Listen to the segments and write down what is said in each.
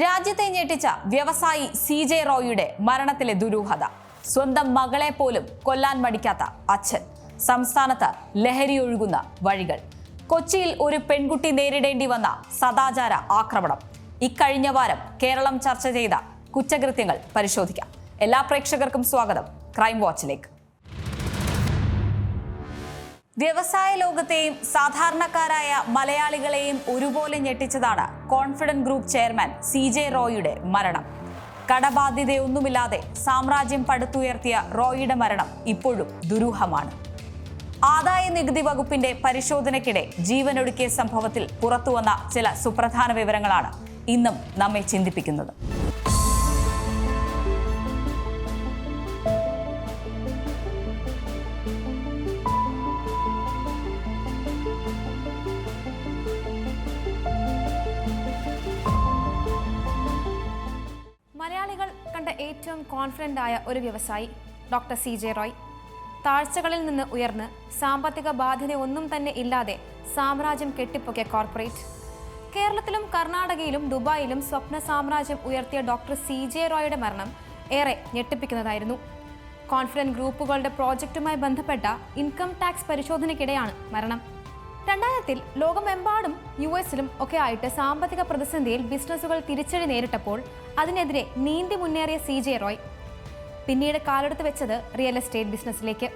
രാജ്യത്തെ ഞെട്ടിച്ച വ്യവസായി CJ റോയിയുടെ മരണത്തിലെ ദുരൂഹത. സ്വന്തം മകളെ പോലും കൊല്ലാൻ മടിക്കാത്ത അച്ഛൻ. സംസ്ഥാനത്ത് ലഹരി ഒഴുകുന്ന വഴികൾ. കൊച്ചിയിൽ ഒരു പെൺകുട്ടി നേരിടേണ്ടി വന്ന സദാചാര ആക്രമണം. ഇക്കഴിഞ്ഞ വാരം കേരളം ചർച്ച ചെയ്ത കുറ്റകൃത്യങ്ങൾ പരിശോധിക്കാം. എല്ലാ പ്രേക്ഷകർക്കും സ്വാഗതം ക്രൈം വാച്ചിലേക്ക്. വ്യവസായ ലോകത്തെയും സാധാരണക്കാരായ മലയാളികളെയും ഒരുപോലെ ഞെട്ടിച്ചതാണ് കോൺഫിഡന്റ് ഗ്രൂപ്പ് ചെയർമാൻ CJ റോയിയുടെ മരണം. കടബാധ്യതയൊന്നുമില്ലാതെ സാമ്രാജ്യം പടുത്തുയർത്തിയ റോയിയുടെ മരണം ഇപ്പോഴും ദുരൂഹമാണ്. ആദായ നികുതി വകുപ്പിന്റെ പരിശോധനയ്ക്കിടെ ജീവനൊടുക്കിയ സംഭവത്തിൽ പുറത്തുവന്ന ചില സുപ്രധാന വിവരങ്ങളാണ് ഇന്നും നമ്മെ ചിന്തിപ്പിക്കുന്നത്. മലയാളികൾ കണ്ട ഏറ്റവും കോൺഫിഡൻ്റ് ആയ ഒരു വ്യവസായി ഡോക്ടർ CJ റോയ്. താഴ്ചകളിൽ നിന്ന് ഉയർന്ന് സാമ്പത്തിക ബാധ്യതയൊന്നും തന്നെ ഇല്ലാതെ സാമ്രാജ്യം കെട്ടിപ്പൊക്കിയ കോർപ്പറേറ്റ്. കേരളത്തിലും കർണാടകയിലും ദുബായിലും സ്വപ്ന സാമ്രാജ്യം ഉയർത്തിയ ഡോക്ടർ CJ റോയുടെ മരണം ഏറെ ഞെട്ടിപ്പിക്കുന്നതായിരുന്നു. കോൺഫിഡന്റ് ഗ്രൂപ്പുകളുടെ പ്രോജക്റ്റുമായി ബന്ധപ്പെട്ട ഇൻകം ടാക്സ് പരിശോധനയ്ക്കിടെയാണ് മരണം. 2000-ൽ ലോകമെമ്പാടും US-ലും ഒക്കെ ആയിട്ട് സാമ്പത്തിക പ്രതിസന്ധിയിൽ ബിസിനസ്സുകൾ തിരിച്ചടി നേരിട്ടപ്പോൾ അതിനെതിരെ നീന്തി മുന്നേറിയ CJ റോയ് പിന്നീട് കാലെടുത്ത് വെച്ചത് റിയൽ എസ്റ്റേറ്റ് ബിസിനസ്സിലേക്ക്.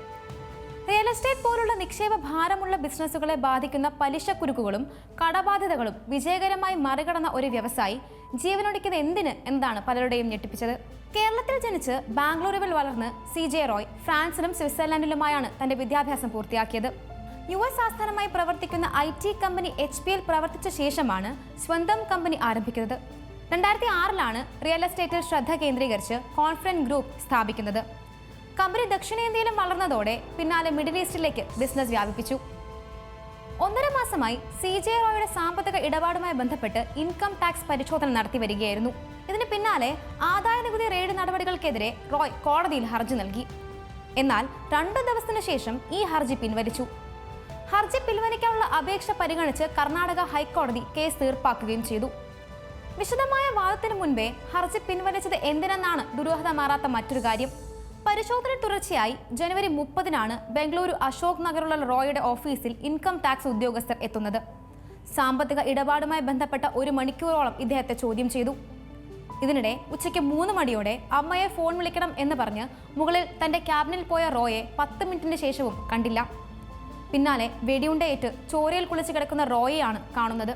റിയൽ എസ്റ്റേറ്റ് പോലുള്ള നിക്ഷേപ ഭാരമുള്ള ബിസിനസ്സുകളെ ബാധിക്കുന്ന പലിശക്കുരുക്കുകളും കടബാധ്യതകളും വിജയകരമായി മറികടന്ന ഒരു വ്യവസായി ജീവനൊടുക്കിയത് എന്തിന് എന്നതാണ് പലരുടെയും ഞെട്ടിപ്പിച്ചത്. കേരളത്തിൽ ജനിച്ച് ബാംഗ്ലൂരുവിൽ വളർന്ന് CJ റോയ് ഫ്രാൻസിലും സ്വിറ്റ്സർലൻഡിലുമായാണ് തന്റെ വിദ്യാഭ്യാസം പൂർത്തിയാക്കിയത്. US ആസ്ഥാനമായി പ്രവർത്തിക്കുന്ന IT കമ്പനി HPL പ്രവർത്തിച്ച ശേഷമാണ് സ്വന്തം കമ്പനി ആരംഭിക്കുന്നത്. 2006-ലാണ് റിയൽ എസ്റ്റേറ്റിൽ ശ്രദ്ധ കേന്ദ്രീകരിച്ച് കോൺഫിഡന്റ് ഗ്രൂപ്പ് സ്ഥാപിക്കുന്നത്. കമ്പനി ദക്ഷിണേന്ത്യയിലും വളർന്നതോടെ പിന്നാലെ മിഡിൽ ഈസ്റ്റിലേക്ക് ബിസിനസ് വ്യാപിപ്പിച്ചു. 1.5 മാസമായി CJ റോയുടെ സാമ്പത്തിക ഇടപാടുമായി ബന്ധപ്പെട്ട് ഇൻകം ടാക്സ് പരിശോധന നടത്തി വരികയായിരുന്നു. ഇതിന് പിന്നാലെ ആദായ നികുതി റെയ്ഡ് നടപടികൾക്കെതിരെ റോയ് കോടതിയിൽ ഹർജി നൽകി. എന്നാൽ 2 ദിവസത്തിനു ശേഷം ഈ ഹർജി പിൻവലിച്ചു. ഹർജി പിൻവലിക്കാനുള്ള അപേക്ഷ പരിഗണിച്ച് കർണാടക ഹൈക്കോടതി കേസ് തീർപ്പാക്കുകയും ചെയ്തു. വിശദമായ വാദത്തിന് മുൻപേ ഹർജി പിൻവലിച്ചത് എന്തിനെന്നാണ് ദുരൂഹത മാറാത്ത മറ്റൊരു കാര്യം. പരിശോധന തുടർച്ചയായി ജനുവരി 30-നാണ് ബംഗളൂരു അശോക് നഗറിലുള്ള റോയുടെ ഓഫീസിൽ ഇൻകം ടാക്സ് ഉദ്യോഗസ്ഥർ എത്തുന്നത്. സാമ്പത്തിക ഇടപാടുമായി ബന്ധപ്പെട്ട 1 മണിക്കൂറോളം ഇദ്ദേഹത്തെ ചോദ്യം ചെയ്തു. ഇതിനിടെ ഉച്ചയ്ക്ക് 3 മണിയോടെ അമ്മയെ ഫോൺ വിളിക്കണം എന്ന് പറഞ്ഞ് മുകളിൽ തന്റെ ക്യാബിനിൽ പോയ റോയെ 10 മിനിറ്റിന് ശേഷവും കണ്ടില്ല. പിന്നാലെ വെടിയുണ്ടയേറ്റ് ചോരയിൽ കുളിച്ച് കിടക്കുന്ന റോയെയാണ് കാണുന്നത്.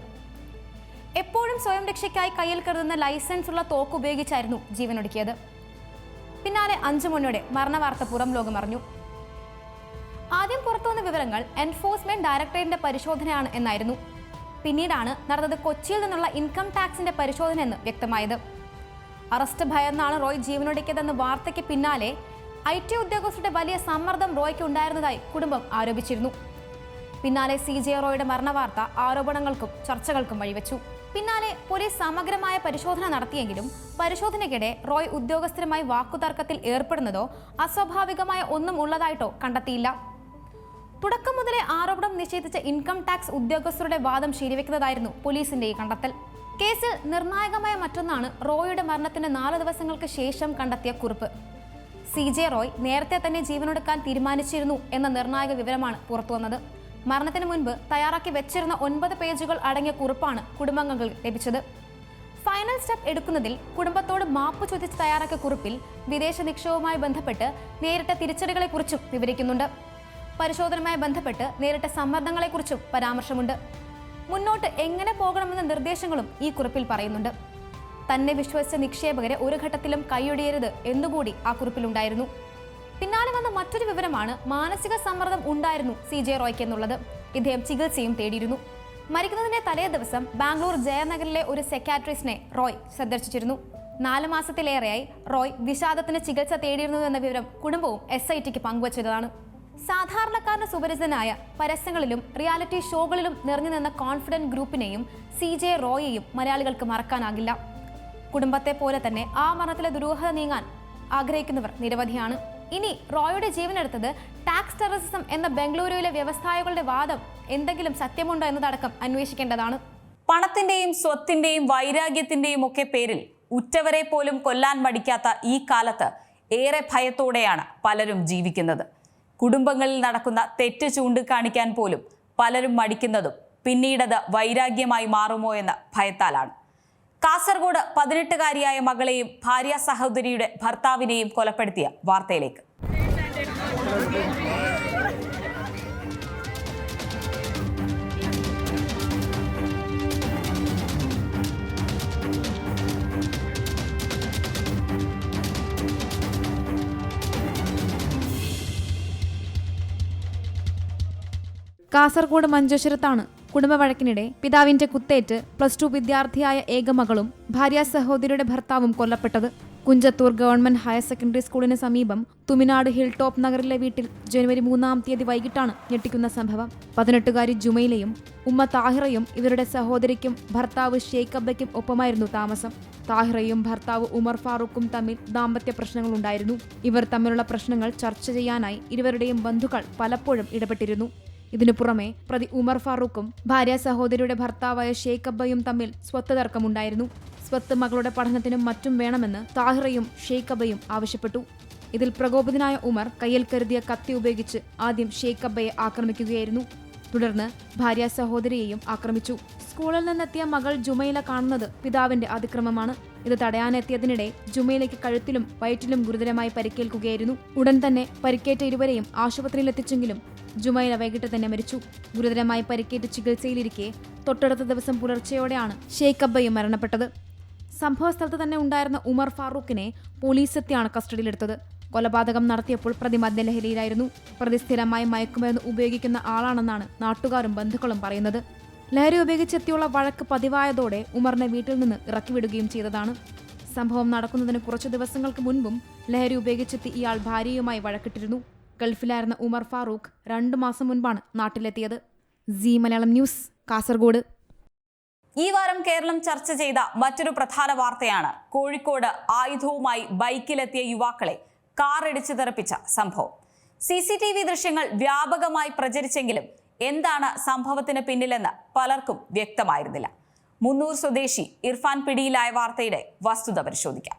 എപ്പോഴും സ്വയം രക്ഷയ്ക്കായി കയ്യിൽ കരുതുന്ന ലൈസൻസ് ഉള്ള തോക്ക് ഉപയോഗിച്ചായിരുന്നു ജീവനൊടുക്കിയത്. പിന്നാലെ 5 മണിയോടെ മരണവാർത്ത പുറം ലോകം അറിഞ്ഞു. ആദ്യം പുറത്തുവന്ന വിവരങ്ങൾ എൻഫോഴ്സ്മെന്റ് ഡയറക്ടറേറ്റിന്റെ പരിശോധനയാണ് എന്നായിരുന്നു. പിന്നീടാണ് നടന്നത് കൊച്ചിയിൽ നിന്നുള്ള ഇൻകം ടാക്സിന്റെ പരിശോധന എന്ന് വ്യക്തമായത്. അറസ്റ്റ് ഭയന്നാണ് റോയ് ജീവനൊടുക്കിയതെന്ന വാർത്തയ്ക്ക് പിന്നാലെ IT ഉദ്യോഗസ്ഥരുടെ വലിയ സമ്മർദ്ദം റോയ്ക്ക് ഉണ്ടായിരുന്നതായി കുടുംബം ആരോപിച്ചിരുന്നു. പിന്നാലെ CJ റോയുടെ മരണവാർത്ത ആരോപണങ്ങൾക്കും ചർച്ചകൾക്കും വഴിവെച്ചു. പിന്നാലെ പോലീസ് സമഗ്രമായ പരിശോധന നടത്തിയെങ്കിലും പരിശോധനയ്ക്കിടെ റോയ് ഉദ്യോഗസ്ഥരുമായി വാക്കുതർക്കത്തിൽ ഏർപ്പെടുന്നതോ അസ്വാഭാവികമായ ഒന്നും ഉള്ളതായിട്ടോ കണ്ടെത്തിയില്ല. തുടക്കം മുതലേ ആരോപണം നിഷേധിച്ച ഇൻകം ടാക്സ് ഉദ്യോഗസ്ഥരുടെ വാദം ശരിവെക്കുന്നതായിരുന്നു പോലീസിന്റെ ഈ കണ്ടെത്തൽ. കേസിൽ നിർണായകമായ മറ്റൊന്നാണ് റോയുടെ മരണത്തിന് 4 ദിവസങ്ങൾക്ക് ശേഷം കണ്ടെത്തിയ കുറിപ്പ്. CJ റോയ് നേരത്തെ തന്നെ ജീവനൊടുക്കാൻ തീരുമാനിച്ചിരുന്നു എന്ന നിർണായക വിവരമാണ് പുറത്തുവന്നത്. മരണത്തിന് മുൻപ് തയ്യാറാക്കി വെച്ചിരുന്ന 9 പേജുകൾ അടങ്ങിയ കുറിപ്പാണ് കുടുംബാംഗങ്ങൾ ലഭിച്ചത്. ഫൈനൽ സ്റ്റെപ്പ് എടുക്കുന്നതിൽ കുടുംബത്തോട് മാപ്പ് ചോദിച്ച് തയ്യാറാക്കിയ കുറിപ്പിൽ വിദേശ നിക്ഷേപവുമായി ബന്ധപ്പെട്ട് നേരിട്ട തിരിച്ചടികളെക്കുറിച്ചും വിവരിക്കുന്നുണ്ട്. പരിശോധനയുമായി ബന്ധപ്പെട്ട് നേരിട്ട സമ്മർദ്ദങ്ങളെക്കുറിച്ചും പരാമർശമുണ്ട്. മുന്നോട്ട് എങ്ങനെ പോകണമെന്ന നിർദ്ദേശങ്ങളും ഈ കുറിപ്പിൽ പറയുന്നുണ്ട്. തന്നെ വിശ്വസിച്ച നിക്ഷേപകരെ ഒരു ഘട്ടത്തിലും കൈയൊടിയരുത് എന്നുകൂടി ആ കുറിപ്പിലുണ്ടായിരുന്നു. പിന്നാലെ വന്ന മറ്റൊരു വിവരമാണ് മാനസിക സമ്മർദ്ദം ഉണ്ടായിരുന്നു CJ റോയ്ക്ക് എന്നുള്ളത്. ഇദ്ദേഹം ചികിത്സയും തേടിയിരുന്നു. മരിക്കുന്നതിന്റെ തലേ ദിവസം ബാംഗ്ലൂർ ജയനഗറിലെ ഒരു സെക്യാട്രിസ്റ്റിനെ റോയ് സന്ദർശിച്ചിരുന്നു. 4 മാസത്തിലേറെയായി റോയ് വിഷാദത്തിന് ചികിത്സ തേടിയിരുന്നു എന്ന വിവരം കുടുംബവും SITക്ക് പങ്കുവച്ചതാണ്. സാധാരണക്കാരന് സുപരിചിതനായ പരസ്യങ്ങളിലും റിയാലിറ്റി ഷോകളിലും നിറഞ്ഞു നിന്ന കോൺഫിഡന്റ് ഗ്രൂപ്പിനെയും CJ റോയെയും മലയാളികൾക്ക് മറക്കാനാകില്ല. കുടുംബത്തെ പോലെ തന്നെ ആ മരണത്തിലെ ദുരൂഹത നീങ്ങാൻ ആഗ്രഹിക്കുന്നവർ നിരവധിയാണ്. ഇനി റോയുടെ ജീവനെടുത്തത് ടാക്സ് ടെററിസം എന്ന ബംഗളൂരുവിലെ വ്യവസായികളുടെ വാദം എന്തെങ്കിലും സത്യമുണ്ടോ എന്നതടക്കം അന്വേഷിക്കേണ്ടതാണ്. പണത്തിന്റെയും സ്വത്തിന്റെയും വൈരാഗ്യത്തിന്റെയും ഒക്കെ പേരിൽ ഉറ്റവരെ പോലും കൊല്ലാൻ മടിക്കാത്ത ഈ കാലത്ത് ഏറെ ഭയത്തോടെയാണ് പലരും ജീവിക്കുന്നത്. കുടുംബങ്ങളിൽ നടക്കുന്ന തെറ്റ് ചൂണ്ടിക്കാണിക്കാൻ പോലും പലരും മടിക്കുന്നതും പിന്നീടത് വൈരാഗ്യമായി മാറുമോ എന്ന ഭയത്താലാണ്. കാസർഗോഡ് 18-കാരിയായ മകളെയും ഭാര്യ സഹോദരിയുടെ ഭർത്താവിനെയും കൊലപ്പെടുത്തിയ വാർത്തയിലേക്ക്. കാസർഗോഡ് മഞ്ചേശ്വരത്താണ് കുടുംബ വഴക്കിനിടെ പിതാവിന്റെ കുത്തേറ്റ് +2 വിദ്യാർത്ഥിയായ ഏക മകളും ഭാര്യ സഹോദരിയുടെ ഭർത്താവും കൊല്ലപ്പെട്ടത്. കുഞ്ചത്തൂർ ഗവൺമെന്റ് ഹയർ സെക്കൻഡറി സ്കൂളിന് സമീപം തുമിനാട് ഹിൽ ടോപ്പ് നഗറിലെ വീട്ടിൽ ജനുവരി 3-ാം തീയതി വൈകിട്ടാണ് ഞെട്ടിക്കുന്ന സംഭവം. 18-കാരി ജുമൈലയും ഉമ്മ താഹിറയും ഇവരുടെ സഹോദരിക്കും ഭർത്താവ് ഷെയ്ഖ് അബ്ബയ്ക്കും ഒപ്പമായിരുന്നു താമസം. താഹിറയും ഭർത്താവ് ഉമർ ഫാറൂഖും തമ്മിൽ ദാമ്പത്യ പ്രശ്നങ്ങളുണ്ടായിരുന്നു. ഇവർ തമ്മിലുള്ള പ്രശ്നങ്ങൾ ചർച്ച ചെയ്യാനായി ഇരുവരുടെയും ബന്ധുക്കൾ പലപ്പോഴും ഇടപെട്ടിരുന്നു. ഇതിനു പുറമെ പ്രതി ഉമർ ഫാറൂഖും ഭാര്യ സഹോദരിയുടെ ഭർത്താവായ ഷെയ്ഖ് അബ്ബയും തമ്മിൽ സ്വത്ത് തർക്കമുണ്ടായിരുന്നു. സ്വത്ത് മകളുടെ പഠനത്തിനും മറ്റും വേണമെന്ന് താഹിറയും ഷെയ്ഖ് അബ്ബയും ആവശ്യപ്പെട്ടു. ഇതിൽ പ്രകോപിതനായ ഉമർ കയ്യിൽ കരുതിയ കത്തി ഉപയോഗിച്ച് ആദ്യം ഷെയ്ഖ് അബ്ബയെ ആക്രമിക്കുകയായിരുന്നു. തുടർന്ന് ഭാര്യ സഹോദരിയെയും ആക്രമിച്ചു. സ്കൂളിൽ നിന്നെത്തിയ മകൾ ജുമൈല കാണുന്നത് പിതാവിന്റെ അതിക്രമമാണ്. ഇത് തടയാനെത്തിയതിനിടെ ജുമൈലയ്ക്ക് കഴുത്തിലും വയറ്റിലും ഗുരുതരമായി പരിക്കേൽക്കുകയായിരുന്നു. ഉടൻ തന്നെ പരിക്കേറ്റ ഇരുവരെയും ആശുപത്രിയിലെത്തിച്ചെങ്കിലും ജുമൈല വൈകിട്ട് തന്നെ മരിച്ചു. ഗുരുതരമായി പരിക്കേറ്റ് ചികിത്സയിലിരിക്കെ തൊട്ടടുത്ത ദിവസം പുലർച്ചെയോടെയാണ് ഷെയ്ഖ് അബ്ബയും മരണപ്പെട്ടത്. സംഭവസ്ഥലത്ത് തന്നെ ഉണ്ടായിരുന്ന ഉമർ ഫാറൂഖിനെ പോലീസ് എത്തിയാണ് കസ്റ്റഡിയിലെടുത്തത്. കൊലപാതകം നടത്തിയപ്പോൾ പ്രതി മദ്യലഹരിയിലായിരുന്നു. പ്രതി സ്ഥിരമായി മയക്കുമരുന്ന് ഉപയോഗിക്കുന്ന ആളാണെന്നാണ് നാട്ടുകാരും ബന്ധുക്കളും പറയുന്നത്. ലഹരി ഉപയോഗിച്ചെത്തിയുള്ള വഴക്ക് പതിവായതോടെ ഉമറിനെ വീട്ടിൽ നിന്ന് ഇറക്കിവിടുകയും ചെയ്തതാണ്. സംഭവം നടക്കുന്നതിന് കുറച്ചു ദിവസങ്ങൾക്ക് മുൻപും ലഹരി ഉപയോഗിച്ചെത്തി ഇയാൾ ഭാര്യയുമായി വഴക്കിട്ടിരുന്നു. ഗൾഫിലായിരുന്ന ഉമർ ഫാറൂഖ് 2 മാസം മുൻപാണ് നാട്ടിലെത്തിയത്. Zee Malayalam news, Kasaragod. ഈ വാരം കേരളം ചർച്ച ചെയ്ത മറ്റൊരു പ്രധാന വാർത്തയാണ് കോഴിക്കോട് ആയുധവുമായി ബൈക്കിലെത്തിയ യുവാക്കളെ കാറിടിച്ച് തെറിപ്പിച്ച സംഭവം. CCTV ദൃശ്യങ്ങൾ വ്യാപകമായി പ്രചരിച്ചെങ്കിലും എന്താണ് സംഭവത്തിന് പിന്നിലെന്ന് പലർക്കും വ്യക്തമായിരുന്നില്ല. മുന്നൂർ സ്വദേശി ഇർഫാൻ പിടിയിലായ വാർത്തയുടെ വസ്തുത പരിശോധിക്കാം.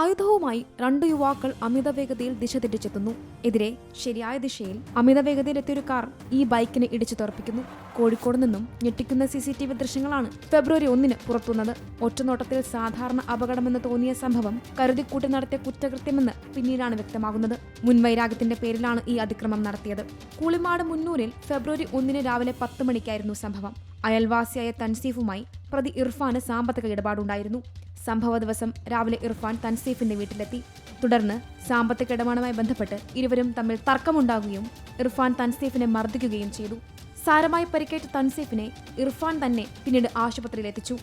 ആയുധവുമായി 2 യുവാക്കൾ അമിതവേഗതയിൽ ദിശ തെറ്റിച്ചെത്തുന്നു. എതിരെ ശരിയായ ദിശയിൽ അമിതവേഗതയിലെത്തിയൊരു കാർ ഈ ബൈക്കിനെ ഇടിച്ചു തെറിപ്പിക്കുന്നു. കോഴിക്കോട് നിന്നും ഞെട്ടിക്കുന്ന CCTV ദൃശ്യങ്ങളാണ് ഫെബ്രുവരി 1-ന് പുറത്തുവന്നത്. ഒറ്റനോട്ടത്തിൽ സാധാരണ അപകടമെന്ന് തോന്നിയ സംഭവം കരുതിക്കൂട്ടി നടത്തിയ കുറ്റകൃത്യമെന്ന് പിന്നീടാണ് വ്യക്തമാകുന്നത്. മുൻവൈരാഗ്യത്തിന്റെ പേരിലാണ് ഈ അതിക്രമം നടത്തിയത്. കൂളിമാട് മുന്നൂരിൽ ഫെബ്രുവരി 1-ന് രാവിലെ 10 മണിക്കായിരുന്നു സംഭവം. അയൽവാസിയായ തൻസീഫുമായി പ്രതി ഇർഫാന് സാമ്പത്തിക ഇടപാടുണ്ടായിരുന്നു. സംഭവ ദിവസം രാവിലെ ഇർഫാൻ തൻസീഫിന്റെ വീട്ടിലെത്തി. തുടർന്ന് സാമ്പത്തിക ഇടപാടുമായി ബന്ധപ്പെട്ട് ഇരുവരും തമ്മിൽ തർക്കമുണ്ടാകുകയും ഇർഫാൻ തൻസീഫിനെ മർദ്ദിക്കുകയും ചെയ്തു. സാരമായി പരിക്കേറ്റ തൻസീഫിനെ ഇർഫാൻ തന്നെ പിന്നീട് ആശുപത്രിയിലെത്തിച്ചു.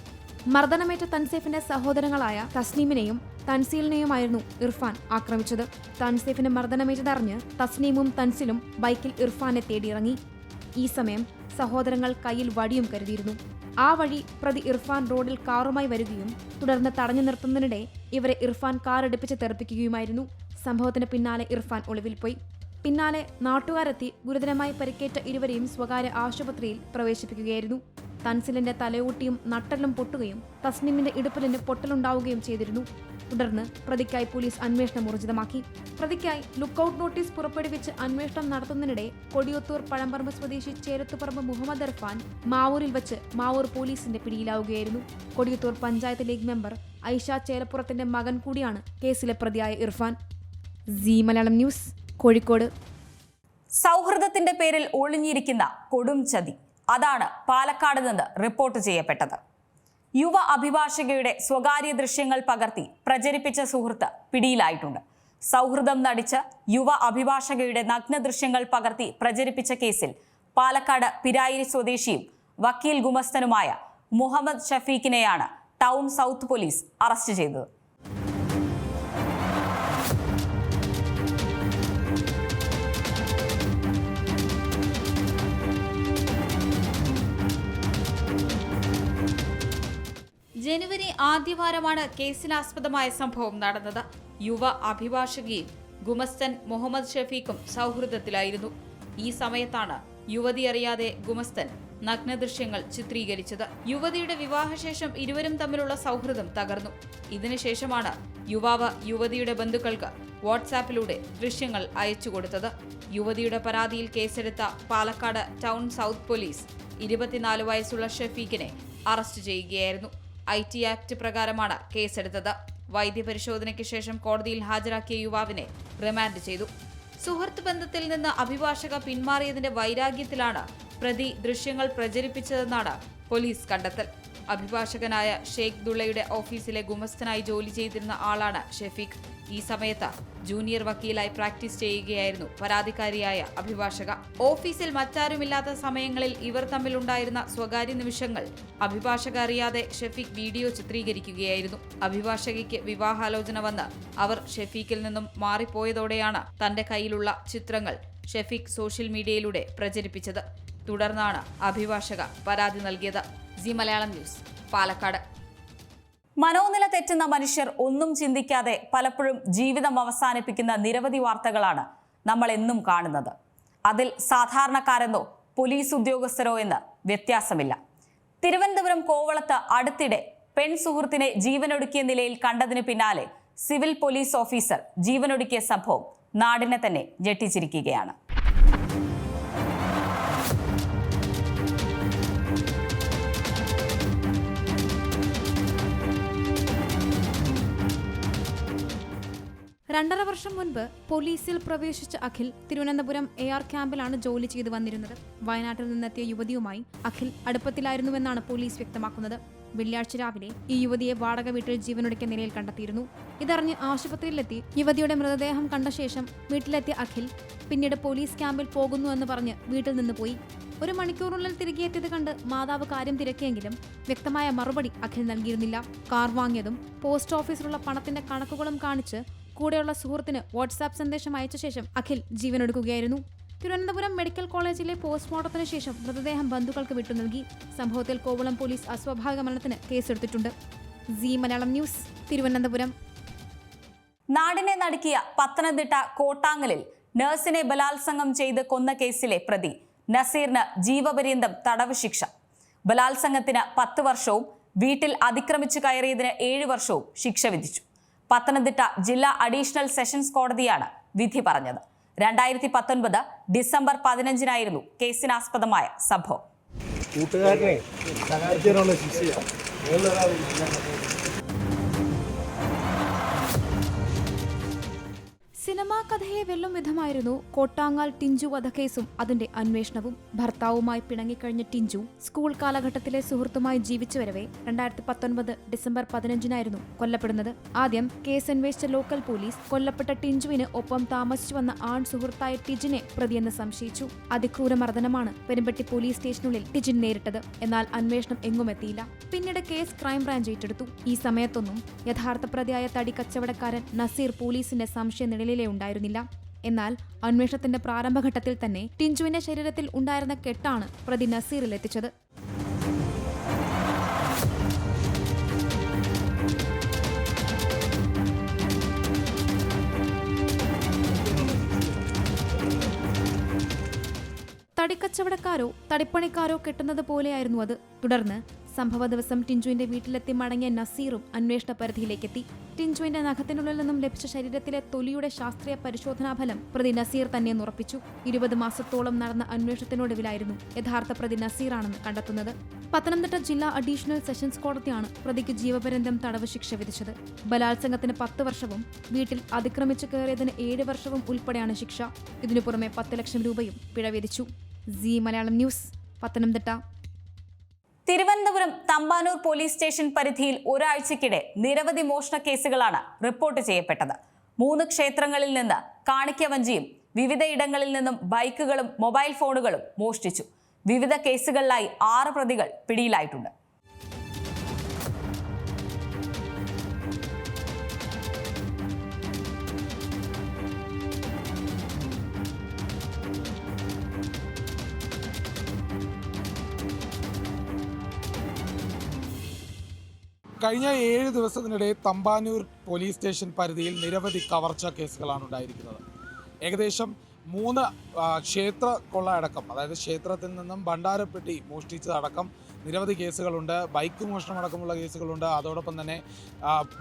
മർദ്ദനമേറ്റ തൻസീഫിന്റെ സഹോദരങ്ങളായ തസ്നീമിനെയും തൻസീലിനെയുമായിരുന്നു ഇർഫാൻ ആക്രമിച്ചത്. തൻസീഫിന് മർദ്ദനമേറ്റതറിഞ്ഞ് തസ്നീമും തൻസിലും ബൈക്കിൽ ഇർഫാനെ തേടിയിറങ്ങി. ഈ സമയം സഹോദരങ്ങൾ കയ്യിൽ വടിയും കരുതിയിരുന്നു. ആ വഴി പ്രതി ഇർഫാൻ റോഡിൽ കാറുമായി വരികയും തുടർന്ന് തടഞ്ഞു നിർത്തുന്നതിനിടെ ഇവരെ ഇർഫാൻ കാർ ഇടിപ്പിച്ച് തെറിപ്പിക്കുകയുമായിരുന്നു. സംഭവത്തിന് പിന്നാലെ ഇർഫാൻ ഒളിവിൽ പോയി. പിന്നാലെ നാട്ടുകാരെത്തി ഗുരുതരമായി പരിക്കേറ്റ ഇരുവരെയും സ്വകാര്യ ആശുപത്രിയിൽ പ്രവേശിപ്പിക്കുകയായിരുന്നു. തൻസിലിന്റെ തലയോട്ടിയും നട്ടലും പൊട്ടുകയും തസ്നീമിന്റെ ഇടുപ്പിലിന് പൊട്ടലുണ്ടാവുകയും ചെയ്തിരുന്നു. തുടർന്ന് പ്രതിക്കായി പോലീസ് അന്വേഷണം ഊർജിതമാക്കി. പ്രതിക്കായി ലുക്കൌട്ട് നോട്ടീസ് പുറപ്പെടുവിച്ച് അന്വേഷണം നടത്തുന്നതിനിടെ കൊടിയത്തൂർ പഴമ്പറമ്പ് സ്വദേശി ചേരത്തുപറമ്പ് മുഹമ്മദ് ഇർഫാൻ മാവൂരിൽ വെച്ച് മാവൂർ പോലീസിന്റെ പിടിയിലാവുകയായിരുന്നു. കൊടിയത്തൂർ പഞ്ചായത്ത് ലീഗ് മെമ്പർ ഐഷ ചേലപ്പുറത്തിന്റെ മകൻ കൂടിയാണ് കേസിലെ പ്രതിയായ ഇർഫാൻ. Zee Malayalam news, Kozhikode. സൗഹൃദത്തിന്റെ പേരിൽ ഒളിഞ്ഞിരിക്കുന്ന കൊടും ചതി, അതാണ് പാലക്കാട് നിന്ന് റിപ്പോർട്ട് ചെയ്യപ്പെട്ടത്. യുവ അഭിഭാഷകയുടെ സ്വകാര്യ ദൃശ്യങ്ങൾ പകർത്തി പ്രചരിപ്പിച്ച സുഹൃത്ത് പിടിയിലായിട്ടുണ്ട്. സൗഹൃദം നടിച്ച് യുവ അഭിഭാഷകയുടെ നഗ്ന ദൃശ്യങ്ങൾ പകർത്തി പ്രചരിപ്പിച്ച കേസിൽ പാലക്കാട് പിരായിരി സ്വദേശിയും വക്കീൽ ഗുമസ്തനുമായ മുഹമ്മദ് ഷഫീഖിനെയാണ് ടൗൺ സൗത്ത് പോലീസ് അറസ്റ്റ് ചെയ്തത്. ജനുവരി ആദ്യവാരമാണ് കേസിനാസ്പദമായ സംഭവം നടന്നത്. യുവ അഭിഭാഷകയും ഗുമസ്തൻ മുഹമ്മദ് ഷഫീഖും സൗഹൃദത്തിലായിരുന്നു. ഈ സമയത്താണ് യുവതി അറിയാതെ ഗുമസ്തൻ നഗ്നദൃശ്യങ്ങൾ ചിത്രീകരിച്ചത്. യുവതിയുടെ വിവാഹശേഷം ഇരുവരും തമ്മിലുള്ള സൗഹൃദം തകർന്നു. ഇതിനുശേഷമാണ് യുവാവ് യുവതിയുടെ ബന്ധുക്കൾക്ക് വാട്സാപ്പിലൂടെ ദൃശ്യങ്ങൾ അയച്ചുകൊടുത്തത്. യുവതിയുടെ പരാതിയിൽ കേസെടുത്ത പാലക്കാട് ടൗൺ സൗത്ത് പോലീസ് 24 വയസ്സുള്ള ഷഫീഖിനെ അറസ്റ്റ് ചെയ്യുകയായിരുന്നു. IT ആക്ട് പ്രകാരമാണ് കേസെടുത്തത്. വൈദ്യപരിശോധനയ്ക്ക് ശേഷം കോടതിയിൽ ഹാജരാക്കിയ യുവാവിനെ റിമാൻഡ് ചെയ്തു. സുഹൃത്ത് ബന്ധത്തിൽ നിന്ന് അഭിഭാഷക പിന്മാറിയതിന്റെ വൈരാഗ്യത്തിലാണ് പ്രതി ദൃശ്യങ്ങൾ പ്രചരിപ്പിച്ചതെന്നാണ് പോലീസ് കണ്ടെത്തൽ. അഭിഭാഷകനായ ഷെയ്ഖ് ദുള്ളയുടെ ഓഫീസിലെ ഗുമസ്തനായി ജോലി ചെയ്തിരുന്ന ആളാണ് ഷഫീഖ്. ഈ സമയത്ത് ജൂനിയർ വക്കീലായി പ്രാക്ടീസ് ചെയ്യുകയായിരുന്നു പരാതിക്കാരിയായ അഭിഭാഷക. ഓഫീസിൽ മറ്റാരുമില്ലാത്ത സമയങ്ങളിൽ ഇവർ തമ്മിലുണ്ടായിരുന്ന സ്വകാര്യ നിമിഷങ്ങൾ അഭിഭാഷക അറിയാതെ ഷഫീഖ് വീഡിയോ ചിത്രീകരിക്കുകയായിരുന്നു. അഭിഭാഷകയ്ക്ക് വിവാഹാലോചന വന്ന് അവർ ഷഫീഖിൽ നിന്നും മാറിപ്പോയതോടെയാണ് തന്റെ കയ്യിലുള്ള ചിത്രങ്ങൾ ഷഫീഖ് സോഷ്യൽ മീഡിയയിലൂടെ പ്രചരിപ്പിച്ചത്. തുടർന്നാണ് അഭിഭാഷക പരാതി നൽകിയത്. Zee Malayalam news, Palakkad. മനോനില തെറ്റുന്ന മനുഷ്യർ ഒന്നും ചിന്തിക്കാതെ പലപ്പോഴും ജീവിതം അവസാനിപ്പിക്കുന്ന നിരവധി വാർത്തകളാണ് നമ്മൾ എന്നും കാണുന്നത്. അതിൽ സാധാരണക്കാരെന്നോ പോലീസ് ഉദ്യോഗസ്ഥരോ എന്ന് വ്യത്യാസമില്ല. തിരുവനന്തപുരം കോവളത്ത് അടുത്തിടെ പെൺ സുഹൃത്തിനെ ജീവനൊടുക്കിയ നിലയിൽ കണ്ടതിന് പിന്നാലെ സിവിൽ പോലീസ് ഓഫീസർ ജീവനൊടുക്കിയ സംഭവം നാടിനെ തന്നെ ഞെട്ടിച്ചിരിക്കുകയാണ്. രണ്ടര വർഷം മുൻപ് പോലീസിൽ പ്രവേശിച്ച അഖിൽ തിരുവനന്തപുരം AR ക്യാമ്പിലാണ് ജോലി ചെയ്തു വന്നിരുന്നത്. വയനാട്ടിൽ നിന്നെത്തിയ യുവതിയുമായി അഖിൽ അടുപ്പത്തിലായിരുന്നുവെന്നാണ് പോലീസ് വ്യക്തമാക്കുന്നത്. വെള്ളിയാഴ്ച രാവിലെ ഈ യുവതിയെ വാടക വീട്ടിൽ ജീവനൊടുക്കിയ നിലയിൽ കണ്ടെത്തിയിരുന്നു. ഇതറിഞ്ഞ് ആശുപത്രിയിലെത്തി യുവതിയുടെ മൃതദേഹം കണ്ട ശേഷം വീട്ടിലെത്തിയ അഖിൽ പിന്നീട് പോലീസ് ക്യാമ്പിൽ പോകുന്നുവെന്ന് പറഞ്ഞ് വീട്ടിൽ നിന്ന് പോയി. 1 മണിക്കൂറിനുള്ളിൽ തിരികെ എത്തിയത് കണ്ട് മാതാവ് കാര്യം തിരക്കിയെങ്കിലും വ്യക്തമായ മറുപടി അഖിൽ നൽകിയിരുന്നില്ല. കാർ വാങ്ങിയതും പോസ്റ്റ് ഓഫീസിലുള്ള പണത്തിന്റെ കണക്കുകളും കാണിച്ച് കൂടെയുള്ള സുഹൃത്തിന് വാട്സാപ്പ് സന്ദേശം അയച്ച ശേഷം അഖിൽ ജീവനൊടുക്കുകയായിരുന്നു. തിരുവനന്തപുരം മെഡിക്കൽ കോളേജിലെ പോസ്റ്റ്മോർട്ടത്തിന് ശേഷം മൃതദേഹം ബന്ധുക്കൾക്ക് വിട്ടു നൽകി. സംഭവത്തിൽ കോവളം പോലീസ് അസ്വാഭാവിക മരണത്തിന് കേസെടുത്തിട്ടുണ്ട്. C Malayalam news, Thiruvananthapuram. നാടിനെ നടുക്കിയ പത്തനംതിട്ട കോട്ടാങ്ങലിൽ നഴ്സിനെ ബലാത്സംഗം ചെയ്ത് കൊന്ന കേസിലെ പ്രതി നസീറിന് ജീവപര്യന്തം തടവ് ശിക്ഷ. ബലാത്സംഗത്തിന് 10 വർഷവും വീട്ടിൽ അതിക്രമിച്ചു കയറിയതിന് 7 വർഷവും ശിക്ഷ വിധിച്ചു. പത്തനംതിട്ട ജില്ലാ അഡീഷണൽ സെഷൻസ് കോടതിയാണ് വിധി പറഞ്ഞത്. 2019 ഡിസംബർ 15-നായിരുന്നു കേസിനാസ്പദമായ സംഭവം. സിനിമാ കഥയെ വെല്ലും വിധമായിരുന്നു കോട്ടാങ്ങാൽ ടിഞ്ചു വധക്കേസും അതിന്റെ അന്വേഷണവും. ഭർത്താവുമായി പിണങ്ങിക്കഴിഞ്ഞ ടിഞ്ചു സ്കൂൾ കാലഘട്ടത്തിലെ സുഹൃത്തുമായി ജീവിച്ചു വരവെ 2019 ഡിസംബർ 15-നായിരുന്നു കൊല്ലപ്പെടുന്നത്. ആദ്യം കേസ് അന്വേഷിച്ച ലോക്കൽ പോലീസ് കൊല്ലപ്പെട്ട ടിഞ്ചുവിന് ഒപ്പം താമസിച്ചു വന്ന ആൺ സുഹൃത്തായ ടിജിനെ പ്രതിയെന്ന് സംശയിച്ചു. അതിക്രൂര മർദ്ദനമാണ് പെരുമ്പട്ടി പോലീസ് സ്റ്റേഷനുള്ളിൽ ടിജിൻ നേരിട്ടത്. എന്നാൽ അന്വേഷണം എങ്ങുമെത്തിയില്ല. പിന്നീട് കേസ് ക്രൈംബ്രാഞ്ച് ഏറ്റെടുത്തു. ഈ സമയത്തൊന്നും യഥാർത്ഥ പ്രതിയായ തടി കച്ചവടക്കാരൻ നസീർ പോലീസിന്റെ സംശയ നിഴലിലെ ഉണ്ടായിരുന്നില്ല. എന്നാൽ അന്വേഷണത്തിന്റെ പ്രാരംഭഘട്ടത്തിൽ തന്നെ ടിഞ്ചുവിന്റെ ശരീരത്തിൽ ഉണ്ടായിരുന്ന കെട്ടാണ് പ്രതി നസീറിൽ എത്തിച്ചത്. തടിക്കച്ചവടക്കാരോ തടിപ്പണിക്കാരോ കെട്ടുന്നത് പോലെയായിരുന്നു അത്. തുടർന്ന് സംഭവ ദിവസം ടിഞ്ചുവിന്റെ വീട്ടിലെത്തി മടങ്ങിയ നസീറും അന്വേഷണ പരിധിയിലേക്കെത്തി. ടിഞ്ചുവിന്റെ നഖത്തിനുള്ളിൽ നിന്നും ലഭിച്ച ശരീരത്തിലെ തൊലിയുടെ ശാസ്ത്രീയ പരിശോധനാ ഫലം പ്രതി നസീർ തന്നെ ഉറപ്പിച്ചു. 20 മാസത്തോളം നടന്ന അന്വേഷണത്തിനൊടുവിലായിരുന്നു യഥാർത്ഥ പ്രതി നസീറാണെന്ന് കണ്ടെത്തുന്നത്. പത്തനംതിട്ട ജില്ലാ അഡീഷണൽ സെഷൻസ് കോടതിയാണ് പ്രതിക്ക് ജീവപര്യന്തം തടവ് ശിക്ഷ വിധിച്ചത്. ബലാത്സംഗത്തിന് 10 വർഷവും വീട്ടിൽ അതിക്രമിച്ചു കയറിയതിന് 7 വർഷവും ഉൾപ്പെടെയാണ് ശിക്ഷ. ഇതിനു പുറമെ 10 ലക്ഷം രൂപയും പിഴ വിധിച്ചു. C Malayalam news, Pathanamthitta. Thiruvananthapuram Thampanoor police station പരിധിയിൽ ഒരാഴ്ചക്കിടെ നിരവധി മോഷണ കേസുകളാണ് റിപ്പോർട്ട് ചെയ്യപ്പെട്ടത്. 3 ക്ഷേത്രങ്ങളിൽ നിന്ന് കാണിക്കവഞ്ചിയും വിവിധയിടങ്ങളിൽ നിന്നും ബൈക്കുകളും മൊബൈൽ ഫോണുകളും മോഷ്ടിച്ചു. വിവിധ കേസുകളിലായി 6 പ്രതികൾ പിടിയിലായിട്ടുണ്ട്. കഴിഞ്ഞ 7 ദിവസത്തിനിടെ തമ്പാനൂർ പോലീസ് സ്റ്റേഷൻ പരിധിയിൽ നിരവധി കവർച്ച കേസുകളാണ് ഉണ്ടായിരിക്കുന്നത്. ഏകദേശം 3 ക്ഷേത്ര കൊള്ള അടക്കം, അതായത് ക്ഷേത്രത്തിൽ നിന്നും ഭണ്ഡാരപ്പെട്ടി മോഷ്ടിച്ചതടക്കം നിരവധി കേസുകളുണ്ട്. ബൈക്ക് മോഷണമടക്കമുള്ള കേസുകളുണ്ട്. അതോടൊപ്പം തന്നെ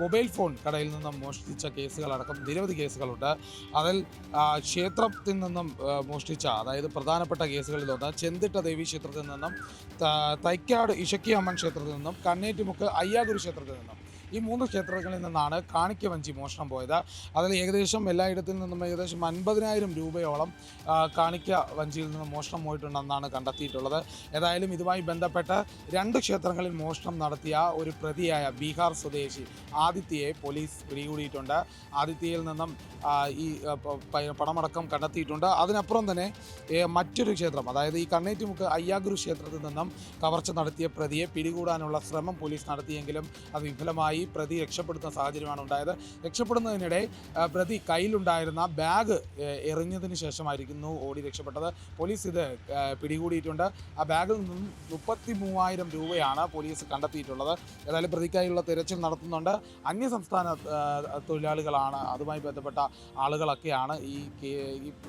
മൊബൈൽ ഫോൺ കടയിൽ നിന്നും മോഷ്ടിച്ച കേസുകളടക്കം നിരവധി കേസുകളുണ്ട്. അതിൽ ക്ഷേത്രത്തിൽ നിന്നും മോഷ്ടിച്ച, അതായത് പ്രധാനപ്പെട്ട കേസുകളിലൊന്ന് ചെന്തിട്ട ദേവി ക്ഷേത്രത്തിൽ നിന്നും, തൈക്കാട് ഇഷക്കി അമ്മൻ ക്ഷേത്രത്തിൽ നിന്നും, കണ്ണേറ്റുമുക്ക് അയ്യാഗുരു ക്ഷേത്രത്തിൽ നിന്നും, ഈ 3 ക്ഷേത്രങ്ങളിൽ നിന്നാണ് കാണിക്ക വഞ്ചി മോഷണം പോയത്. അതിൽ ഏകദേശം എല്ലായിടത്തിൽ നിന്നും ഏകദേശം 50,000 രൂപയോളം കാണിക്ക വഞ്ചിയിൽ നിന്ന് മോഷണം പോയിട്ടുണ്ടെന്നാണ് കണ്ടെത്തിയിട്ടുള്ളത്. ഏതായാലും ഇതുമായി ബന്ധപ്പെട്ട് 2 ക്ഷേത്രങ്ങളിൽ മോഷണം നടത്തിയ ഒരു പ്രതിയായ ബീഹാർ സ്വദേശി ആദിത്യയെ പോലീസ് പിടികൂടിയിട്ടുണ്ട്. ആദിത്യയിൽ നിന്നും ഈ പണമടക്കം കണ്ടെത്തിയിട്ടുണ്ട്. അതിനപ്പുറം തന്നെ മറ്റൊരു ക്ഷേത്രം, അതായത് ഈ കണ്ണേറ്റുമുക്ക് അയ്യാഗുരു ക്ഷേത്രത്തിൽ നിന്നും കവർച്ച നടത്തിയ പ്രതിയെ പിടികൂടാനുള്ള ശ്രമം പോലീസ് നടത്തിയെങ്കിലും അത് വിഫലമായി. പ്രതി രക്ഷപ്പെടുന്ന സാഹചര്യമാണ് ഉണ്ടായത്. രക്ഷപ്പെടുന്നതിനിടെ പ്രതി കയ്യിലുണ്ടായിരുന്ന ബാഗ് എറിഞ്ഞതിന് ശേഷമായിരിക്കുന്നു ഓടി രക്ഷപ്പെട്ടത്. പോലീസ് ഇത് പിടികൂടിയിട്ടുണ്ട്. ആ ബാഗിൽ നിന്നും 33,000 രൂപയാണ് പോലീസ് കണ്ടെത്തിയിട്ടുള്ളത്. ഏതായാലും പ്രതിക്കായുള്ള തിരച്ചിൽ നടത്തുന്നുണ്ട്. അന്യസംസ്ഥാന തൊഴിലാളികളാണ്, അതുമായി ബന്ധപ്പെട്ട ആളുകളൊക്കെയാണ് ഈ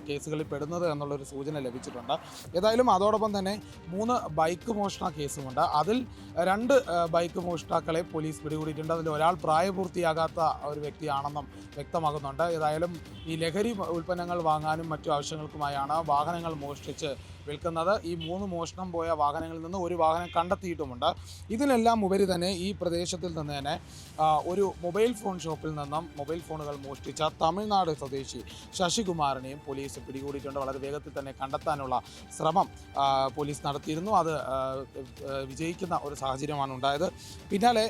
കേസുകളിൽ പെടുന്നത് എന്നുള്ളൊരു സൂചന ലഭിച്ചിട്ടുണ്ട്. ഏതായാലും അതോടൊപ്പം തന്നെ 3 ബൈക്ക് മോഷണ കേസുമുണ്ട്. അതിൽ 2 ബൈക്ക് മോഷ്ടാക്കളെ പോലീസ് പിടികൂടിയിട്ടുണ്ട്. അതിൽ ഒരാൾ പ്രായപൂർത്തിയാകാത്ത ഒരു വ്യക്തിയാണെന്നും വ്യക്തമാകുന്നുണ്ട്. ഏതായാലും ഈ ലഹരി ഉൽപ്പന്നങ്ങൾ വാങ്ങാനും മറ്റു ആവശ്യങ്ങൾക്കുമായാണ് വാഹനങ്ങൾ മോഷ്ടിച്ച് വിൽക്കുന്നത്. ഈ 3 മോഷണം പോയ വാഹനങ്ങളിൽ നിന്ന് ഒരു വാഹനം കണ്ടെത്തിയിട്ടുമുണ്ട്. ഇതിനെല്ലാം ഉപരി തന്നെ ഈ പ്രദേശത്തിൽ നിന്ന് തന്നെ ഒരു മൊബൈൽ ഫോൺ ഷോപ്പിൽ നിന്നും മൊബൈൽ ഫോണുകൾ മോഷ്ടിച്ച തമിഴ്നാട് സ്വദേശി ശശികുമാറിനെയും പോലീസ് പിടികൂടിയിട്ടുണ്ട്. വളരെ വേഗത്തിൽ തന്നെ കണ്ടെത്താനുള്ള ശ്രമം പോലീസ് നടത്തിയിരുന്നു. അത് വിജയിക്കുന്ന ഒരു സാഹചര്യമാണ് ഉണ്ടായത്. പിന്നാലെ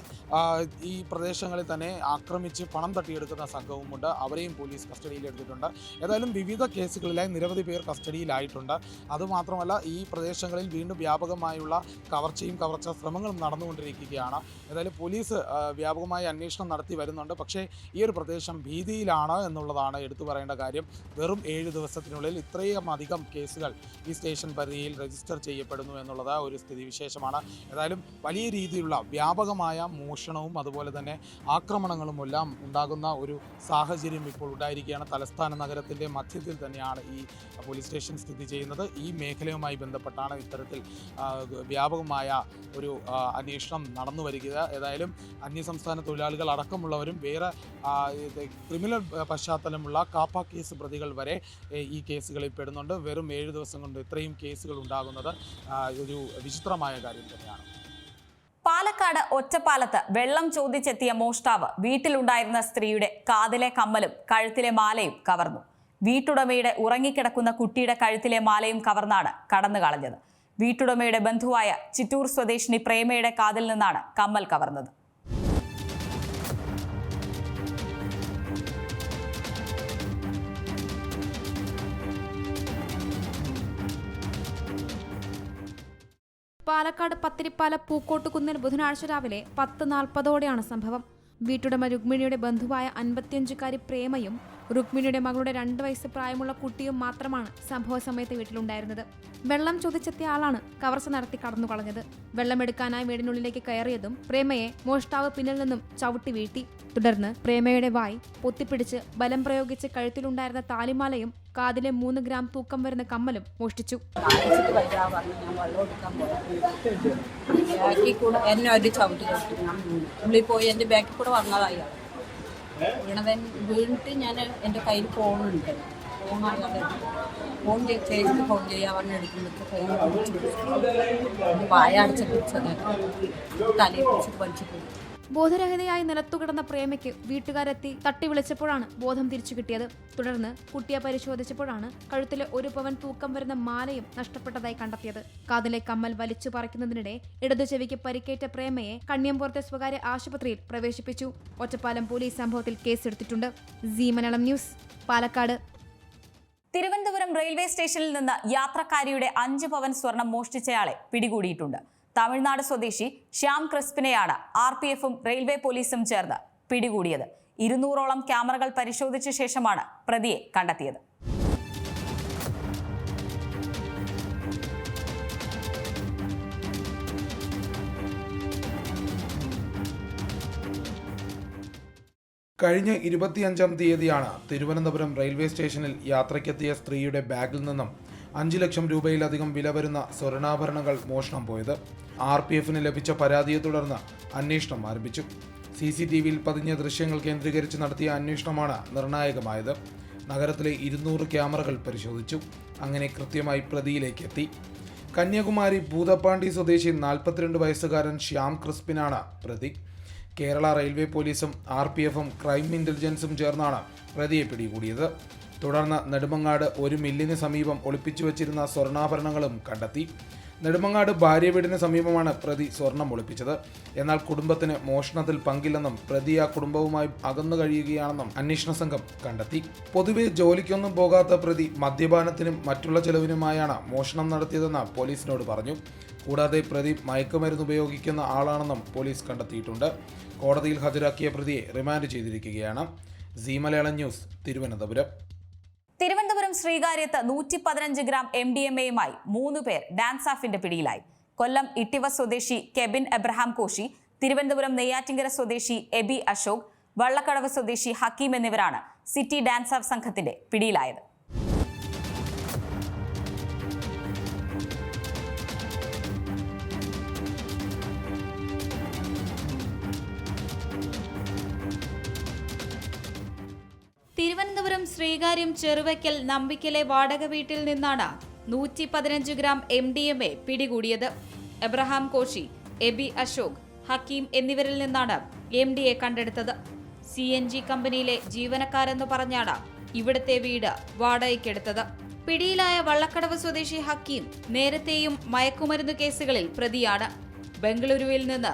ഈ പ്രദേശങ്ങളിൽ തന്നെ ആക്രമിച്ച് പണം തട്ടിയെടുക്കുന്ന സംഘവുമുണ്ട്. അവരെയും പോലീസ് കസ്റ്റഡിയിലെടുത്തിട്ടുണ്ട്. ഏതായാലും വിവിധ കേസുകളിലായി നിരവധി പേർ കസ്റ്റഡിയിലായിട്ടുണ്ട്. അതുമാത്രമല്ല, ഈ പ്രദേശങ്ങളിൽ വീണ്ടും വ്യാപകമായുള്ള കവർച്ചയും കവർച്ചാ ശ്രമങ്ങളും നടന്നുകൊണ്ടിരിക്കുകയാണ്. ഏതായാലും പോലീസ് വ്യാപകമായി അന്വേഷണം നടത്തി വരുന്നുണ്ട്. പക്ഷേ ഈ ഒരു പ്രദേശം ഭീതിയിലാണ് എന്നുള്ളതാണ് എടുത്തു പറയേണ്ട കാര്യം. വെറും 7 ദിവസത്തിനുള്ളിൽ ഇത്രയും അധികം കേസുകൾ ഈ സ്റ്റേഷൻ പരിധിയിൽ രജിസ്റ്റർ ചെയ്യപ്പെടുന്നു എന്നുള്ളത് ഒരു സ്ഥിതിവിശേഷമാണ്. ഏതായാലും വലിയ രീതിയിലുള്ള വ്യാപകമായ മോഷണവും അതുപോലെ തന്നെ ആക്രമണങ്ങളുമെല്ലാം ഉണ്ടാകുന്ന ഒരു സാഹചര്യം ഇപ്പോൾ ഉണ്ടായിരിക്കുകയാണ്. തലസ്ഥാന നഗരത്തിൻ്റെ മധ്യത്തിൽ തന്നെയാണ് ഈ പോലീസ് സ്റ്റേഷൻ സ്ഥിതി ചെയ്യുന്നത്. ഈ മേഖലയുമായി ബന്ധപ്പെട്ടാണ് ഇത്തരത്തിൽ വ്യാപകമായ ഒരു അന്വേഷണം നടന്നു വരിക. ഏതായാലും അന്യസംസ്ഥാന തൊഴിലാളികൾ അടക്കമുള്ളവരും വേറെ ക്രിമിനൽ പശ്ചാത്തലമുള്ള കാപ്പ കേസ് പ്രതികൾ വരെ ഈ കേസുകളിൽ പെടുന്നുണ്ട്. വെറും 7 ദിവസം കൊണ്ട് ഇത്രയും കേസുകൾ ഉണ്ടാകുന്നത് ഒരു വിചിത്രമായ കാര്യം തന്നെയാണ്. പാലക്കാട് ഒറ്റപ്പാലത്ത് വെള്ളം ചോദിച്ചെത്തിയ മോഷ്ടാവ് വീട്ടിലുണ്ടായിരുന്ന സ്ത്രീയുടെ കാതിലെ കമ്മലും കഴുത്തിലെ മാലയും കവർന്നു. വീട്ടുടമയുടെ ഉറങ്ങിക്കിടക്കുന്ന കുട്ടിയുടെ കഴുത്തിലെ മാലയും കവർന്നാണ് കടന്നു കളഞ്ഞത്. വീട്ടുടമയുടെ ബന്ധുവായ ചിറ്റൂർ സ്വദേശിനി പ്രേമയുടെ കാതിൽ നിന്നാണ് കമ്മൽ കവർന്നത്. പാലക്കാട് പത്തിരിപ്പാല പൂക്കോട്ടുകുന്നിൽ ബുധനാഴ്ച രാവിലെ 10:40ഓടെയാണ് സംഭവം. വീട്ടുടമ രുക്മിണിയുടെ ബന്ധുവായ 55-കാരി പ്രേമയും രുക്മിണിയുടെ മകളുടെ 2 വയസ്സ് പ്രായമുള്ള കുട്ടിയും മാത്രമാണ് സംഭവ സമയത്ത് വീട്ടിലുണ്ടായിരുന്നത്. വെള്ളം ചോദിച്ചെത്തിയ ആളാണ് കവർച്ച നടത്തി കടന്നു കളഞ്ഞത്. വെള്ളമെടുക്കാനായി വീടിനുള്ളിലേക്ക് കയറിയതും പ്രേമയെ മോഷ്ടാവ് പിന്നിൽ നിന്നും ചവിട്ടി വീഴ്ത്തി. തുടർന്ന് പ്രേമയുടെ വായ് പൊത്തിപ്പിടിച്ച് ബലം പ്രയോഗിച്ച് കഴുത്തിലുണ്ടായിരുന്ന താലിമാലയും കാതിലെ 3 ഗ്രാം തൂക്കം വരുന്ന കമ്മലും മോഷ്ടിച്ചു. എന്നെ ഒരു ചവിട്ടി ഉള്ളിൽ പോയി എൻ്റെ ബാക്കിൽ കൂടെ വന്നതായി വീണിട്ട് ഞാൻ എൻ്റെ കയ്യിൽ ഫോണുണ്ട്. ഫോൺ ചേച്ചിക്ക് ഫോൺ ചെയ്യാൻ പറഞ്ഞ് എടുക്കുമ്പോഴത്തെ വായ അടച്ച് പിടിച്ചത് തലയിൽ പിടിച്ചിട്ട് വലിച്ചിട്ട്. ബോധരഹിതയായി നിലത്തുകിടന്ന പ്രേമയ്ക്ക് വീട്ടുകാരെത്തി തട്ടി വിളിച്ചപ്പോഴാണ് ബോധം തിരിച്ചു കിട്ടിയത്. തുടർന്ന് കുട്ടിയെ പരിശോധിച്ചപ്പോഴാണ് കഴുത്തിലെ 1 പവൻ തൂക്കം വരുന്ന മാലയും നഷ്ടപ്പെട്ടതായി കണ്ടെത്തിയത്. കാതിലെ കമ്മൽ വലിച്ചു പറിക്കുന്നതിനിടെ ഇടതു ചെവിക്ക് പരിക്കേറ്റ പ്രേമയെ കണ്ണിയമ്പുറത്തെ സ്വകാര്യ ആശുപത്രിയിൽ പ്രവേശിപ്പിച്ചു. ഒറ്റപ്പാലം പോലീസ് സംഭവത്തിൽ കേസെടുത്തിട്ടുണ്ട്. C Malayalam news, Palakkad. Thiruvananthapuram railway സ്റ്റേഷനിൽ നിന്ന് യാത്രക്കാരിയുടെ 5 പവൻ സ്വർണം മോഷ്ടിച്ചയാളെ പിടികൂടിയിട്ടുണ്ട്. തമിഴ്നാട് സ്വദേശി ശ്യാം ക്രിസ്പിനെയാണ് RPFും റെയിൽവേ പോലീസും ചേർന്ന് പിടികൂടിയത്. 200ഓളം ക്യാമറകൾ പരിശോധിച്ച ശേഷമാണ് പ്രതിയെ കണ്ടെത്തിയത്. കഴിഞ്ഞ 25-ാം തീയതിയാണ് തിരുവനന്തപുരം റെയിൽവേ സ്റ്റേഷനിൽ യാത്രയ്ക്കെത്തിയ സ്ത്രീയുടെ ബാഗിൽ നിന്നും 5 ലക്ഷം രൂപയിലധികം വില വരുന്ന സ്വർണ്ണാഭരണങ്ങൾ മോഷണം പോയത്. RPFന് ലഭിച്ച പരാതിയെ തുടർന്ന് അന്വേഷണം ആരംഭിച്ചു. CCTVയിൽ പതിഞ്ഞ ദൃശ്യങ്ങൾ കേന്ദ്രീകരിച്ച് നടത്തിയ അന്വേഷണമാണ് നിർണായകമായത്. നഗരത്തിലെ 200 ക്യാമറകൾ പരിശോധിച്ചു. അങ്ങനെ കൃത്യമായി പ്രതിയിലേക്ക് എത്തി. കന്യാകുമാരി ഭൂതപ്പാണ്ടി സ്വദേശി 42 വയസ്സുകാരൻ ശ്യാം ക്രിസ്പിനാണ് പ്രതി. കേരള റെയിൽവേ പോലീസും RPFും ക്രൈം ഇന്റലിജൻസും ചേർന്നാണ് പ്രതിയെ പിടികൂടിയത്. തുടർന്ന് നെടുമങ്ങാട് ഒരു മില്ലിന് സമീപം ഒളിപ്പിച്ചു വച്ചിരുന്ന സ്വർണ്ണാഭരണങ്ങളും കണ്ടെത്തി. നെടുമങ്ങാട് ഭാര്യ വീടിന് സമീപമാണ് പ്രതി സ്വർണം ഒളിപ്പിച്ചത്. എന്നാൽ കുടുംബത്തിന് മോഷണത്തിൽ പങ്കില്ലെന്നും പ്രതി ആ കുടുംബവുമായി അകന്നു കഴിയുകയാണെന്നും അന്വേഷണ സംഘം കണ്ടെത്തി. പൊതുവെ ജോലിക്കൊന്നും പോകാത്ത പ്രതി മദ്യപാനത്തിനും മറ്റുള്ള ചെലവിനുമായാണ് മോഷണം നടത്തിയതെന്ന് പോലീസിനോട് പറഞ്ഞു. കൂടാതെ പ്രതി മയക്കുമരുന്ന് ഉപയോഗിക്കുന്ന ആളാണെന്നും പോലീസ് കണ്ടെത്തിയിട്ടുണ്ട്. കോടതിയിൽ ഹാജരാക്കിയ പ്രതിയെ റിമാൻഡ് ചെയ്തിരിക്കുകയാണ്. Zee Malayalam news, Thiruvananthapuram. തിരുവനന്തപുരം ശ്രീകാര്യത്ത് 115 ഗ്രാം MDMAയുമായി 3 പേർ ഡാൻസ് ഓഫിന്റെ പിടിയിലായി. കൊല്ലം ഇട്ടിവ സ്വദേശി കെബിൻ എബ്രഹാം കോശി, തിരുവനന്തപുരം നെയ്യാറ്റിങ്കര സ്വദേശി എബി അശോക്, വള്ളക്കടവ് സ്വദേശി ഹക്കീം എന്നിവരാണ് സിറ്റി ഡാൻസ് ഓഫ് സംഘത്തിന്റെ പിടിയിലായത്. തിരുവനന്തപുരം ശ്രീകാര്യം ചെറുവയ്ക്കൽ നമ്പിക്കലെ വാടക വീട്ടിൽ നിന്നാണ് 115 ഗ്രാം MDMA പിടികൂടിയത്. എബ്രഹാം കോശി, എബി അശോക്, ഹക്കീം എന്നിവരിൽ നിന്നാണ് MDA കണ്ടെടുത്തത്. CNG കമ്പനിയിലെ ജീവനക്കാരെന്ന് പറഞ്ഞാണ് ഇവിടുത്തെ വീട് വാടകയ്ക്കെടുത്തത്. പിടിയിലായ വള്ളക്കടവ് സ്വദേശി ഹക്കീം നേരത്തെയും മയക്കുമരുന്ന് കേസുകളിൽ പ്രതിയാണ്. ബംഗളൂരുവിൽ നിന്ന്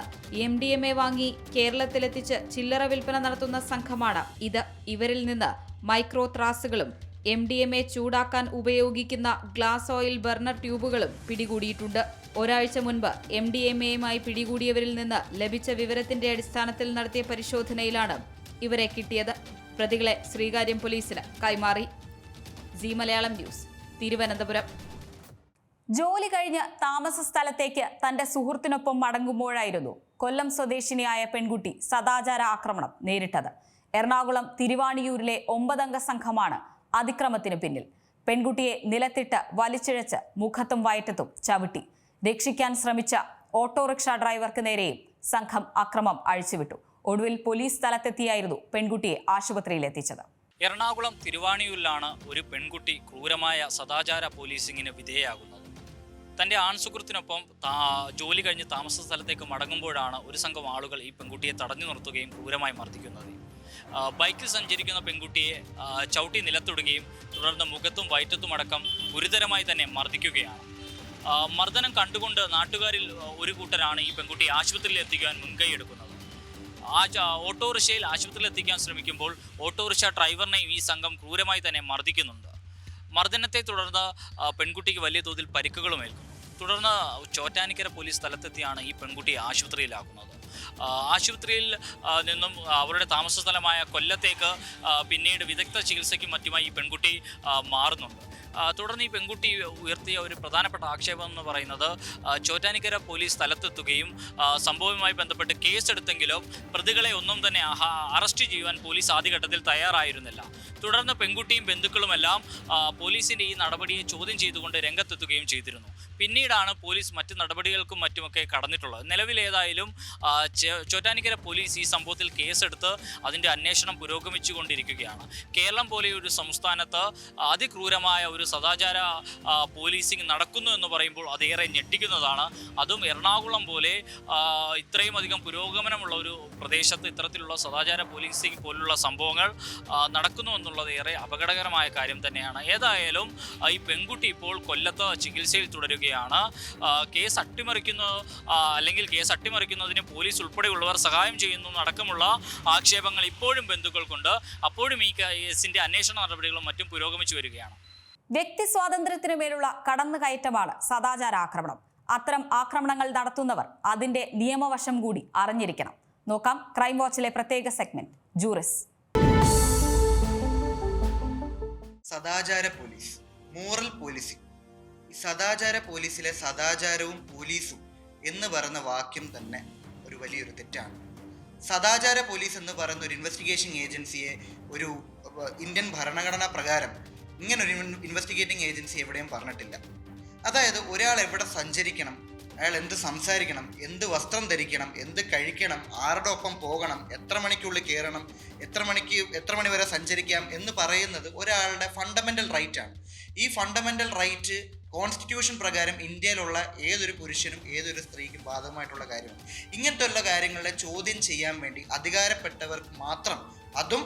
MDMA വാങ്ങി കേരളത്തിലെത്തിച്ച് ചില്ലറ വിൽപ്പന നടത്തുന്ന സംഘമാണ് ഇത്. ഇവരിൽ നിന്ന് മൈക്രോ ത്രാസുകളും MDMA ചൂടാക്കാൻ ഉപയോഗിക്കുന്ന ഗ്ലാസ് ഓയിൽ ബർണർ ട്യൂബുകളും പിടികൂടിയിട്ടുണ്ട്. ഒരാഴ്ച മുൻപ് MDMAയുമായി പിടികൂടിയവരിൽ നിന്ന് ലഭിച്ച വിവരത്തിന്റെ അടിസ്ഥാനത്തിൽ നടത്തിയ പരിശോധനയിലാണ് ഇവരെ കിട്ടിയത്. പ്രതികളെ ശ്രീകാര്യം പോലീസിന് കൈമാറി. Zee Malayalam news, Thiruvananthapuram. ജോലി കഴിഞ്ഞ് താമസ സ്ഥലത്തേക്ക് തന്റെ സുഹൃത്തിനൊപ്പം മടങ്ങുമ്പോഴായിരുന്നു കൊല്ലം സ്വദേശിനിയായ പെൺകുട്ടി സദാചാര ആക്രമണം നേരിട്ടത്. എറണാകുളം തിരുവാണിയൂരിലെ 9 അംഗ സംഘമാണ് അതിക്രമത്തിന് പിന്നിൽ. പെൺകുട്ടിയെ നിലത്തിട്ട് വലിച്ചിഴച്ച് മുഖത്തും വയറ്റത്തും ചവിട്ടി. രക്ഷിക്കാൻ ശ്രമിച്ച ഓട്ടോറിക്ഷ ഡ്രൈവർക്ക് നേരെയും സംഘം അക്രമം അഴിച്ചുവിട്ടു. ഒടുവിൽ പോലീസ് സ്ഥലത്തെത്തിയായിരുന്നു പെൺകുട്ടിയെ ആശുപത്രിയിൽ എത്തിച്ചത്. എറണാകുളം തിരുവാണിയൂരിലാണ് ഒരു പെൺകുട്ടി ക്രൂരമായ സദാചാര പോലീസിങ്ങിന് വിധേയയാകുന്നത്. തൻ്റെ ആൺസുഹൃത്തിനൊപ്പം ജോലി കഴിഞ്ഞ് താമസ സ്ഥലത്തേക്ക് മടങ്ങുമ്പോഴാണ് ഒരു സംഘം ആളുകൾ ഈ പെൺകുട്ടിയെ തടഞ്ഞു നിർത്തുകയും ക്രൂരമായി മർദ്ദിക്കുന്നത്. ബൈക്കിൽ സഞ്ചരിക്കുന്ന പെൺകുട്ടിയെ ചവിട്ടി നിലത്തിടുകയും തുടർന്ന് മുഖത്തും വയറ്റത്തുമടക്കം ഗുരുതരമായി തന്നെ മർദ്ദിക്കുകയാണ്. മർദ്ദനം കണ്ടുകൊണ്ട് നാട്ടുകാരിൽ ഒരു കൂട്ടരാണ് ഈ പെൺകുട്ടിയെ ആശുപത്രിയിൽ എത്തിക്കാൻ മുൻകൈയെടുക്കുന്നത്. ഓട്ടോറിക്ഷയിൽ ആശുപത്രിയിൽ എത്തിക്കാൻ ശ്രമിക്കുമ്പോൾ ഓട്ടോറിക്ഷ ഡ്രൈവറിനെയും ഈ സംഘം ക്രൂരമായി തന്നെ മർദ്ദിക്കുന്നുണ്ട്. മർദ്ദനത്തെ തുടർന്ന് പെൺകുട്ടിക്ക് വലിയ തോതിൽ പരിക്കുകളും ഏൽക്കുന്നു. തുടർന്ന് ചോറ്റാനിക്കര പോലീസ് സ്ഥലത്തെത്തിയാണ് ഈ പെൺകുട്ടിയെ ആശുപത്രിയിലാക്കുന്നത്. ആശുപത്രിയിൽ നിന്നും അവരുടെ താമസ സ്ഥലമായ കൊല്ലത്തേക്ക് പിന്നീട് വിദഗ്ധ ചികിത്സയ്ക്കും മറ്റുമായി ഈ പെൺകുട്ടി മാറുന്നുണ്ട്. തുടർന്ന് ഈ പെൺകുട്ടി ഉയർത്തിയ ഒരു പ്രധാനപ്പെട്ട ആക്ഷേപം എന്ന് പറയുന്നത് ചോറ്റാനിക്കര പോലീസ് സ്ഥലത്തെത്തുകയും സംഭവവുമായി ബന്ധപ്പെട്ട് കേസെടുത്തെങ്കിലും പ്രതികളെ ഒന്നും തന്നെ അറസ്റ്റ് ചെയ്യുവാൻ പോലീസ് ആദ്യഘട്ടത്തിൽ തയ്യാറായിരുന്നില്ല. തുടർന്ന് പെൺകുട്ടിയും ബന്ധുക്കളുമെല്ലാം പോലീസിൻ്റെ ഈ നടപടിയെ ചോദ്യം ചെയ്തുകൊണ്ട് രംഗത്തെത്തുകയും ചെയ്തിരുന്നു. പിന്നീടാണ് പോലീസ് മറ്റ് നടപടികൾക്കും മറ്റുമൊക്കെ കടന്നിട്ടുള്ളത്. നിലവിലേതായാലും ചോറ്റാനിക്കര പോലീസ് ഈ സംഭവത്തിൽ കേസെടുത്ത് അതിൻ്റെ അന്വേഷണം പുരോഗമിച്ചുകൊണ്ടിരിക്കുകയാണ്. കേരളം പോലെ ഒരു സംസ്ഥാനത്ത് അതിക്രൂരമായ ഒരു സദാചാര പോലീസിംഗ് നടക്കുന്നു എന്ന് പറയുമ്പോൾ അതേറെ ഞെട്ടിക്കുന്നതാണ്. അതും എറണാകുളം പോലെ ഇത്രയും അധികം പുരോഗമനമുള്ള ഒരു പ്രദേശത്ത് ഇത്തരത്തിലുള്ള സദാചാര പോലീസിംഗ് പോലുള്ള സംഭവങ്ങൾ നടക്കുന്നു എന്നുള്ളത് ഏറെ അപകടകരമായ കാര്യം തന്നെയാണ്. ഏതായാലും ഈ പെൺകുട്ടി ഇപ്പോൾ കൊല്ലത്ത് ചികിത്സയിൽ തുടരുകയാണ്. കേസ് അട്ടിമറിക്കുന്നതിന് പോലീസ് ഉൾപ്പെടെയുള്ളവർ സഹായം ചെയ്യുന്നു അടക്കമുള്ള ആക്ഷേപങ്ങൾ ഇപ്പോഴും ബന്ധുക്കൾക്കുണ്ട്. അപ്പോഴും ഈ കേസിന്റെ അന്വേഷണ നടപടികളും മറ്റും പുരോഗമിച്ചു വരികയാണ്. വ്യക്തി സ്വാതന്ത്ര്യത്തിനു മേലുള്ള കടന്നുകയറ്റമാണ് സദാചാര ആക്രമണം. അത്തരം ആക്രമണങ്ങൾ നടത്തുന്നവർ അതിന്റെ നിയമവശം കൂടി അറിഞ്ഞിരിക്കണം. നോക്കാം ക്രൈം വാച്ചിലെ പ്രത്യേക സെഗ്മെന്റ് ജൂറിസ്. സദാചാര പോലീസ്, മോറൽ പോലീസിംഗ്. ഈ സദാചാര പോലീസിലെ സദാചാരവും പോലീസും എന്ന് പറയുന്ന വാക്യം തന്നെ ഒരു വലിയൊരു തെറ്റാണ്. സദാചാര പോലീസ് എന്ന് പറയുന്ന ഒരു ഇൻവെസ്റ്റിഗേഷൻ ഏജൻസിയെ ഒരു ഇന്ത്യൻ ഭരണഘടനാ പ്രകാരം ഇങ്ങനൊരു ഇൻവെസ്റ്റിഗേറ്റിംഗ് ഏജൻസി എവിടെയും പറഞ്ഞിട്ടില്ല. അതായത് ഒരാൾ എവിടെ സഞ്ചരിക്കണം, അയാൾ എന്ത് സംസാരിക്കണം, എന്ത് വസ്ത്രം ധരിക്കണം, എന്ത് കഴിക്കണം, ആരുടെ ഒപ്പം പോകണം, എത്ര മണിക്കുള്ളിൽ കയറണം, എത്ര മണി വരെ സഞ്ചരിക്കാം എന്ന് പറയുന്നത് ഒരാളുടെ ഫണ്ടമെൻ്റൽ റൈറ്റാണ്. ഈ ഫണ്ടമെൻ്റൽ റൈറ്റ് കോൺസ്റ്റിറ്റ്യൂഷൻ പ്രകാരം ഇന്ത്യയിലുള്ള ഏതൊരു പുരുഷനും ഏതൊരു സ്ത്രീക്കും ബാധകമായിട്ടുള്ള കാര്യമാണ്. ഇങ്ങനത്തെ ഉള്ള കാര്യങ്ങളെ ചോദ്യം ചെയ്യാൻ വേണ്ടി അധികാരപ്പെട്ടവർക്ക് മാത്രം, അതും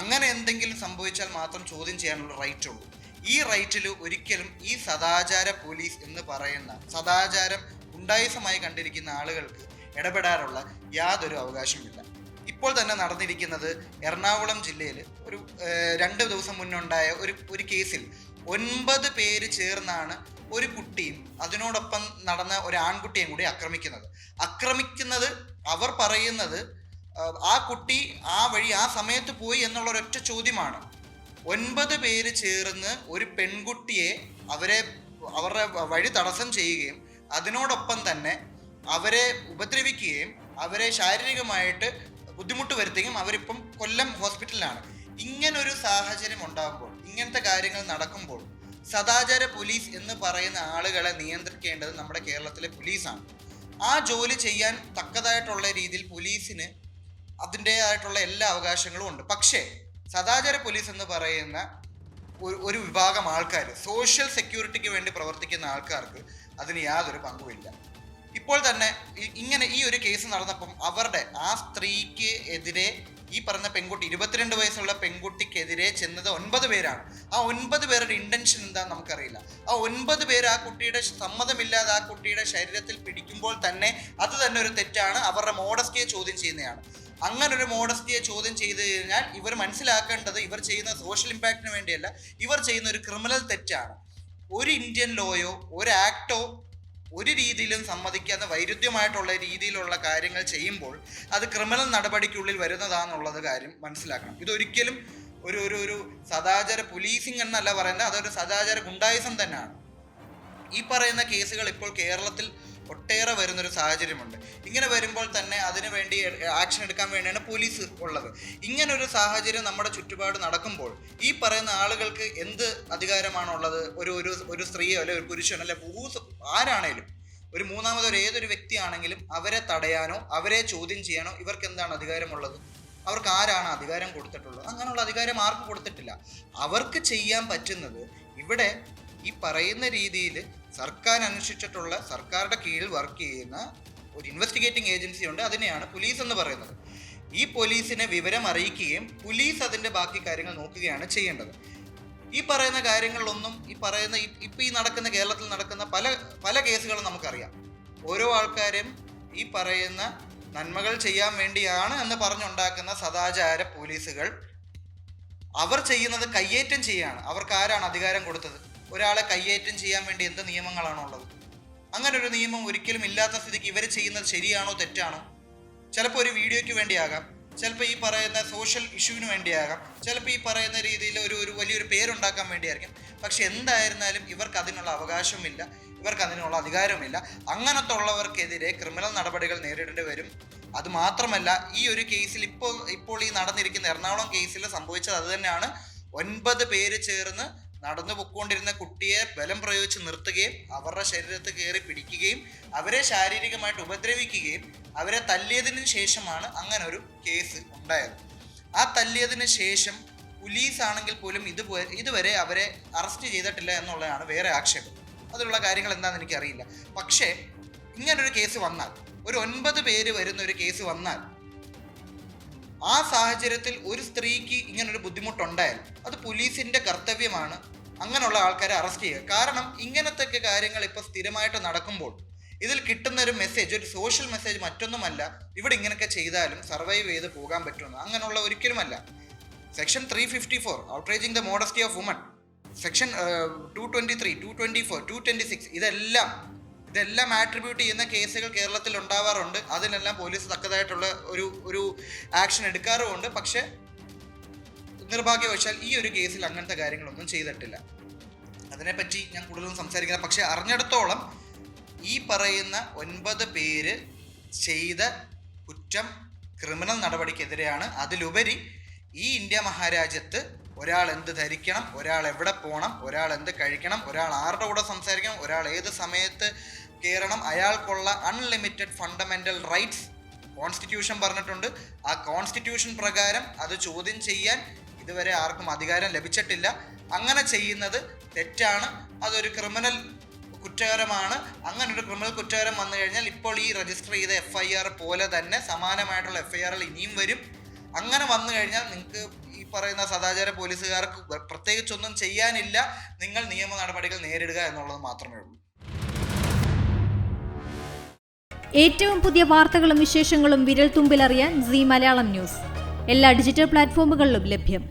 അങ്ങനെ എന്തെങ്കിലും സംഭവിച്ചാൽ മാത്രം ചോദ്യം ചെയ്യാനുള്ള റൈറ്റ് ഉള്ളൂ. ഈ റൈറ്റിൽ ഒരിക്കലും ഈ സദാചാര പോലീസ് എന്ന് പറയുന്ന സദാചാരം ഗുണ്ടായിസമായി കണ്ടിരിക്കുന്ന ആളുകൾക്ക് ഇടപെടാനുള്ള യാതൊരു അവകാശമില്ല. ഇപ്പോൾ തന്നെ നടന്നിരിക്കുന്നത് എറണാകുളം ജില്ലയിൽ ഒരു 2 ദിവസം മുന്നുണ്ടായ ഒരു കേസിൽ 9 പേര് ചേർന്നാണ് ഒരു കുട്ടിയും അതിനോടൊപ്പം നടന്ന ഒരു ആൺകുട്ടിയും കൂടി ആക്രമിക്കുന്നത്. അവർ പറയുന്നത് ആ കുട്ടി ആ വഴി ആ സമയത്ത് പോയി എന്നുള്ള ഒരൊറ്റ ചോദ്യമാണ്. 9 പേര് ചേർന്ന് ഒരു പെൺകുട്ടിയെ അവരുടെ വഴി തടസ്സം ചെയ്യുകയും അതിനോടൊപ്പം തന്നെ അവരെ ഉപദ്രവിക്കുകയും അവരെ ശാരീരികമായിട്ട് ബുദ്ധിമുട്ട് വരുത്തുകയും അവരിപ്പം കൊല്ലം ഹോസ്പിറ്റലിലാണ്. ഇങ്ങനൊരു സാഹചര്യം ഉണ്ടാകുമ്പോൾ, ഇങ്ങനത്തെ കാര്യങ്ങൾ നടക്കുമ്പോൾ സദാചാര പോലീസ് എന്ന് പറയുന്ന ആളുകളെ നിയന്ത്രിക്കേണ്ടത് നമ്മുടെ കേരളത്തിലെ പോലീസാണ്. ആ ജോലി ചെയ്യാൻ തക്കതായിട്ടുള്ള രീതിയിൽ പോലീസിന് അതിൻ്റേതായിട്ടുള്ള എല്ലാ അവകാശങ്ങളും ഉണ്ട്. പക്ഷേ സദാചാര പോലീസ് എന്ന് പറയുന്ന ഒരു വിഭാഗം ആൾക്കാർ, സോഷ്യൽ സെക്യൂരിറ്റിക്ക് വേണ്ടി പ്രവർത്തിക്കുന്ന ആൾക്കാർക്ക് അതിന് യാതൊരു പങ്കുമില്ല. ഇപ്പോൾ തന്നെ ഇങ്ങനെ ഈ ഒരു കേസ് നടന്നപ്പം ആ സ്ത്രീക്ക് എതിരെ ഈ പറഞ്ഞ പെൺകുട്ടി 22 വയസ്സുള്ള പെൺകുട്ടിക്കെതിരെ ചെന്നത് 9 പേരാണ്. ആ 9 പേരുടെ ഇന്റൻഷൻ എന്താണെന്ന് നമുക്കറിയില്ല. ആ 9 പേര് ആ കുട്ടിയുടെ സമ്മതമില്ലാതെ ആ കുട്ടിയുടെ ശരീരത്തിൽ പിടിക്കുമ്പോൾ തന്നെ അത് തന്നെ ഒരു തെറ്റാണ്. അവരുടെ മോഡസ്റ്റിയെ ചോദ്യം ചെയ്യുന്നതാണ്. അങ്ങനൊരു മോഡസ്റ്റിയെ ചോദ്യം ചെയ്ത് കഴിഞ്ഞാൽ ഇവർ മനസ്സിലാക്കേണ്ടത് ഇവർ ചെയ്യുന്ന സോഷ്യൽ ഇമ്പാക്റ്റിന് വേണ്ടിയല്ല, ഇവർ ചെയ്യുന്ന ഒരു ക്രിമിനൽ തെറ്റാണ്. ഒരു ഇന്ത്യൻ ലോയോ ഒരു ആക്ടോ ഒരു രീതിയിലും സമ്മതിക്കാത്ത വൈരുദ്ധ്യമായിട്ടുള്ള രീതിയിലുള്ള കാര്യങ്ങൾ ചെയ്യുമ്പോൾ അത് ക്രിമിനൽ നടപടിക്കുള്ളിൽ വരുന്നതാണെന്നുള്ളത് കാര്യം മനസ്സിലാക്കണം. ഇതൊരിക്കലും ഒരു സദാചാര പോലീസിംഗ് എന്നല്ല പറയുന്നത്, അതൊരു സദാചാര ഗുണ്ടായിസം തന്നെയാണ്. ഈ പറയുന്ന കേസുകൾ ഇപ്പോൾ കേരളത്തിൽ ഒട്ടേറെ വരുന്നൊരു സാഹചര്യമുണ്ട്. ഇങ്ങനെ വരുമ്പോൾ തന്നെ അതിനു വേണ്ടി ആക്ഷൻ എടുക്കാൻ വേണ്ടിയാണ് പോലീസ് ഉള്ളത്. ഇങ്ങനൊരു സാഹചര്യം നമ്മുടെ ചുറ്റുപാട് നടക്കുമ്പോൾ ഈ പറയുന്ന ആളുകൾക്ക് എന്ത് അധികാരമാണുള്ളത്? ഒരു സ്ത്രീയോ അല്ലെ ഒരു പുരുഷനോ അല്ലെ ആരാണേലും ഒരു മൂന്നാമതൊരു ഏതൊരു വ്യക്തിയാണെങ്കിലും അവരെ തടയാനോ അവരെ ചോദ്യം ചെയ്യാനോ ഇവർക്ക് എന്താണ് അധികാരമുള്ളത്? അവർക്ക് ആരാണ് അധികാരം കൊടുത്തിട്ടുള്ളത്? അങ്ങനെയുള്ള അധികാരം ആർക്കും കൊടുത്തിട്ടില്ല. അവർക്ക് ചെയ്യാൻ പറ്റുന്നത് ഇവിടെ ഈ പറയുന്ന രീതിയിൽ സർക്കാർ അനുഷ്ഠിച്ചിട്ടുള്ള സർക്കാരുടെ കീഴിൽ വർക്ക് ചെയ്യുന്ന ഒരു ഇൻവെസ്റ്റിഗേറ്റിംഗ് ഏജൻസി ഉണ്ട്, അതിനെയാണ് പോലീസ് എന്ന് പറയുന്നത്. ഈ പോലീസിനെ വിവരം അറിയിക്കുകയും പോലീസ് അതിൻ്റെ ബാക്കി കാര്യങ്ങൾ നോക്കുകയാണ് ചെയ്യേണ്ടത്. ഈ പറയുന്ന കാര്യങ്ങളിലൊന്നും ഇപ്പം ഈ നടക്കുന്ന കേരളത്തിൽ നടക്കുന്ന പല കേസുകളും നമുക്കറിയാം. ഓരോ ആൾക്കാരും ഈ പറയുന്ന നന്മകൾ ചെയ്യാൻ വേണ്ടിയാണ് എന്ന് പറഞ്ഞുണ്ടാക്കുന്ന സദാചാര പോലീസുകൾ അവർ ചെയ്യുന്നത് കയ്യേറ്റം ചെയ്യാണ്. അവർക്ക് ആരാണ് അധികാരം കൊടുത്തത്? ഒരാളെ കയ്യേറ്റം ചെയ്യാൻ വേണ്ടി എന്ത് നിയമങ്ങളാണുള്ളത്? അങ്ങനെ ഒരു നിയമം ഒരിക്കലും ഇല്ലാത്ത സ്ഥിതിക്ക് ഇവർ ചെയ്യുന്നത് ശരിയാണോ തെറ്റാണോ? ചിലപ്പോൾ ഒരു വീഡിയോയ്ക്ക് വേണ്ടിയാകാം, ചിലപ്പോൾ ഈ പറയുന്ന സോഷ്യൽ ഇഷ്യൂവിന് വേണ്ടിയാകാം, ചിലപ്പോൾ ഈ പറയുന്ന രീതിയിൽ ഒരു വലിയൊരു പേരുണ്ടാക്കാൻ വേണ്ടിയായിരിക്കും. പക്ഷെ എന്തായിരുന്നാലും ഇവർക്ക് അതിനുള്ള അവകാശമില്ല, ഇവർക്ക് അതിനുള്ള അധികാരമില്ല. അങ്ങനത്തെ ഉള്ളവർക്കെതിരെ ക്രിമിനൽ നടപടികൾ നേരിടേണ്ടി വരും. അതുമാത്രമല്ല, ഈ ഒരു കേസിൽ ഇപ്പോൾ ഈ നടന്നിരിക്കുന്ന എറണാകുളം കേസിൽ സംഭവിച്ചത് അത് തന്നെയാണ്. 9 പേര് ചേർന്ന് നടന്നു പൊയ്ക്കൊണ്ടിരുന്ന കുട്ടിയെ ബലം പ്രയോഗിച്ച് നിർത്തുകയും അവരുടെ ശരീരത്തിൽ കയറി പിടിക്കുകയും അവരെ ശാരീരികമായിട്ട് ഉപദ്രവിക്കുകയും അവരെ തല്ലിയതിനു ശേഷമാണ് അങ്ങനെ ഒരു കേസ് ഉണ്ടായത്. ആ തല്ലിയതിന് ശേഷം പോലീസ് ആണെങ്കിൽ പോലും ഇതുവരെ അവരെ അറസ്റ്റ് ചെയ്തിട്ടില്ല എന്നുള്ളതാണ് വേറെ ആക്ഷേപം. അതിലുള്ള കാര്യങ്ങൾ എന്താണെന്ന് എനിക്കറിയില്ല. പക്ഷേ ഇങ്ങനൊരു കേസ് വന്നാൽ, ഒരു 9 പേര് വരുന്ന ഒരു കേസ് വന്നാൽ, ആ സാഹചര്യത്തിൽ ഒരു സ്ത്രീക്ക് ഇങ്ങനൊരു ബുദ്ധിമുട്ടുണ്ടായാൽ അത് പോലീസിൻ്റെ കർത്തവ്യമാണ് അങ്ങനെയുള്ള ആൾക്കാരെ അറസ്റ്റ് ചെയ്യുക. കാരണം ഇങ്ങനത്തെ കാര്യങ്ങൾ ഇപ്പോൾ സ്ഥിരമായിട്ട് നടക്കുമ്പോൾ ഇതിൽ കിട്ടുന്ന ഒരു മെസ്സേജ്, ഒരു സോഷ്യൽ മെസ്സേജ് മറ്റൊന്നുമല്ല ഇവിടെ ഇങ്ങനെയൊക്കെ ചെയ്താലും സർവൈവ് ചെയ്ത് പോകാൻ പറ്റുമെന്ന്. അങ്ങനെയുള്ള ഒരിക്കലുമല്ല. Section 354 outraging the modesty of woman, section 223, 224, 226 ഇതെല്ലാം ആട്രിബ്യൂട്ട് ചെയ്യുന്ന കേസുകൾ കേരളത്തിൽ ഉണ്ടാവാറുണ്ട്. അതിനെല്ലാം പോലീസ് തക്കതായിട്ടുള്ള ഒരു ആക്ഷൻ എടുക്കാറുമുണ്ട്. പക്ഷേ നിർഭാഗ്യവശാൽ ഈ ഒരു കേസിൽ അങ്ങനത്തെ കാര്യങ്ങളൊന്നും ചെയ്തിട്ടില്ല. അതിനെപ്പറ്റി ഞാൻ കൂടുതലൊന്നും സംസാരിക്കില്ല. പക്ഷെ അറിഞ്ഞിടത്തോളം ഈ പറയുന്ന 9 പേര് ചെയ്ത കുറ്റം ക്രിമിനൽ നടപടിക്കെതിരെയാണ്. അതിലുപരി ഈ ഇന്ത്യ മഹാരാജ്യത്ത് ഒരാൾ എന്ത് ധരിക്കണം, ഒരാൾ എവിടെ പോകണം, ഒരാൾ എന്ത് കഴിക്കണം, ഒരാൾ ആരുടെ കൂടെ സംസാരിക്കണം, ഒരാൾ ഏത് സമയത്ത് കയറണം, അയാൾക്കുള്ള അൺലിമിറ്റഡ് ഫണ്ടമെൻ്റൽ റൈറ്റ്സ് കോൺസ്റ്റിറ്റ്യൂഷൻ പറഞ്ഞിട്ടുണ്ട്. ആ കോൺസ്റ്റിറ്റ്യൂഷൻ പ്രകാരം അത് ചോദ്യം ചെയ്യാൻ ഇതുവരെ ആർക്കും അധികാരം ലഭിച്ചിട്ടില്ല. അങ്ങനെ ചെയ്യുന്നത് തെറ്റാണ്, അതൊരു ക്രിമിനൽ കുറ്റകരമാണ്. അങ്ങനെ ഒരു ക്രിമിനൽ കുറ്റകരം വന്നു കഴിഞ്ഞാൽ ഇപ്പോൾ ഈ രജിസ്റ്റർ ചെയ്ത FIR പോലെ തന്നെ സമാനമായിട്ടുള്ള FIRകൾ ഇനിയും വരും. അങ്ങനെ വന്നു കഴിഞ്ഞാൽ നിങ്ങൾക്ക് ഈ പറയുന്ന സദാചാര പോലീസുകാർക്ക് പ്രത്യേകിച്ചൊന്നും ചെയ്യാനില്ല, നിങ്ങൾ നിയമ നടപടികൾ നേരിടുക എന്നുള്ളത് മാത്രമേ ഉള്ളൂ. ഏറ്റവും പുതിയ വാർത്തകളും വിശേഷങ്ങളും വിരൽ തുമ്പിലറിയാൻ സീ മലയാളം ന്യൂസ് എല്ലാ ഡിജിറ്റൽ പ്ലാറ്റ്ഫോമുകളിലും ലഭ്യം.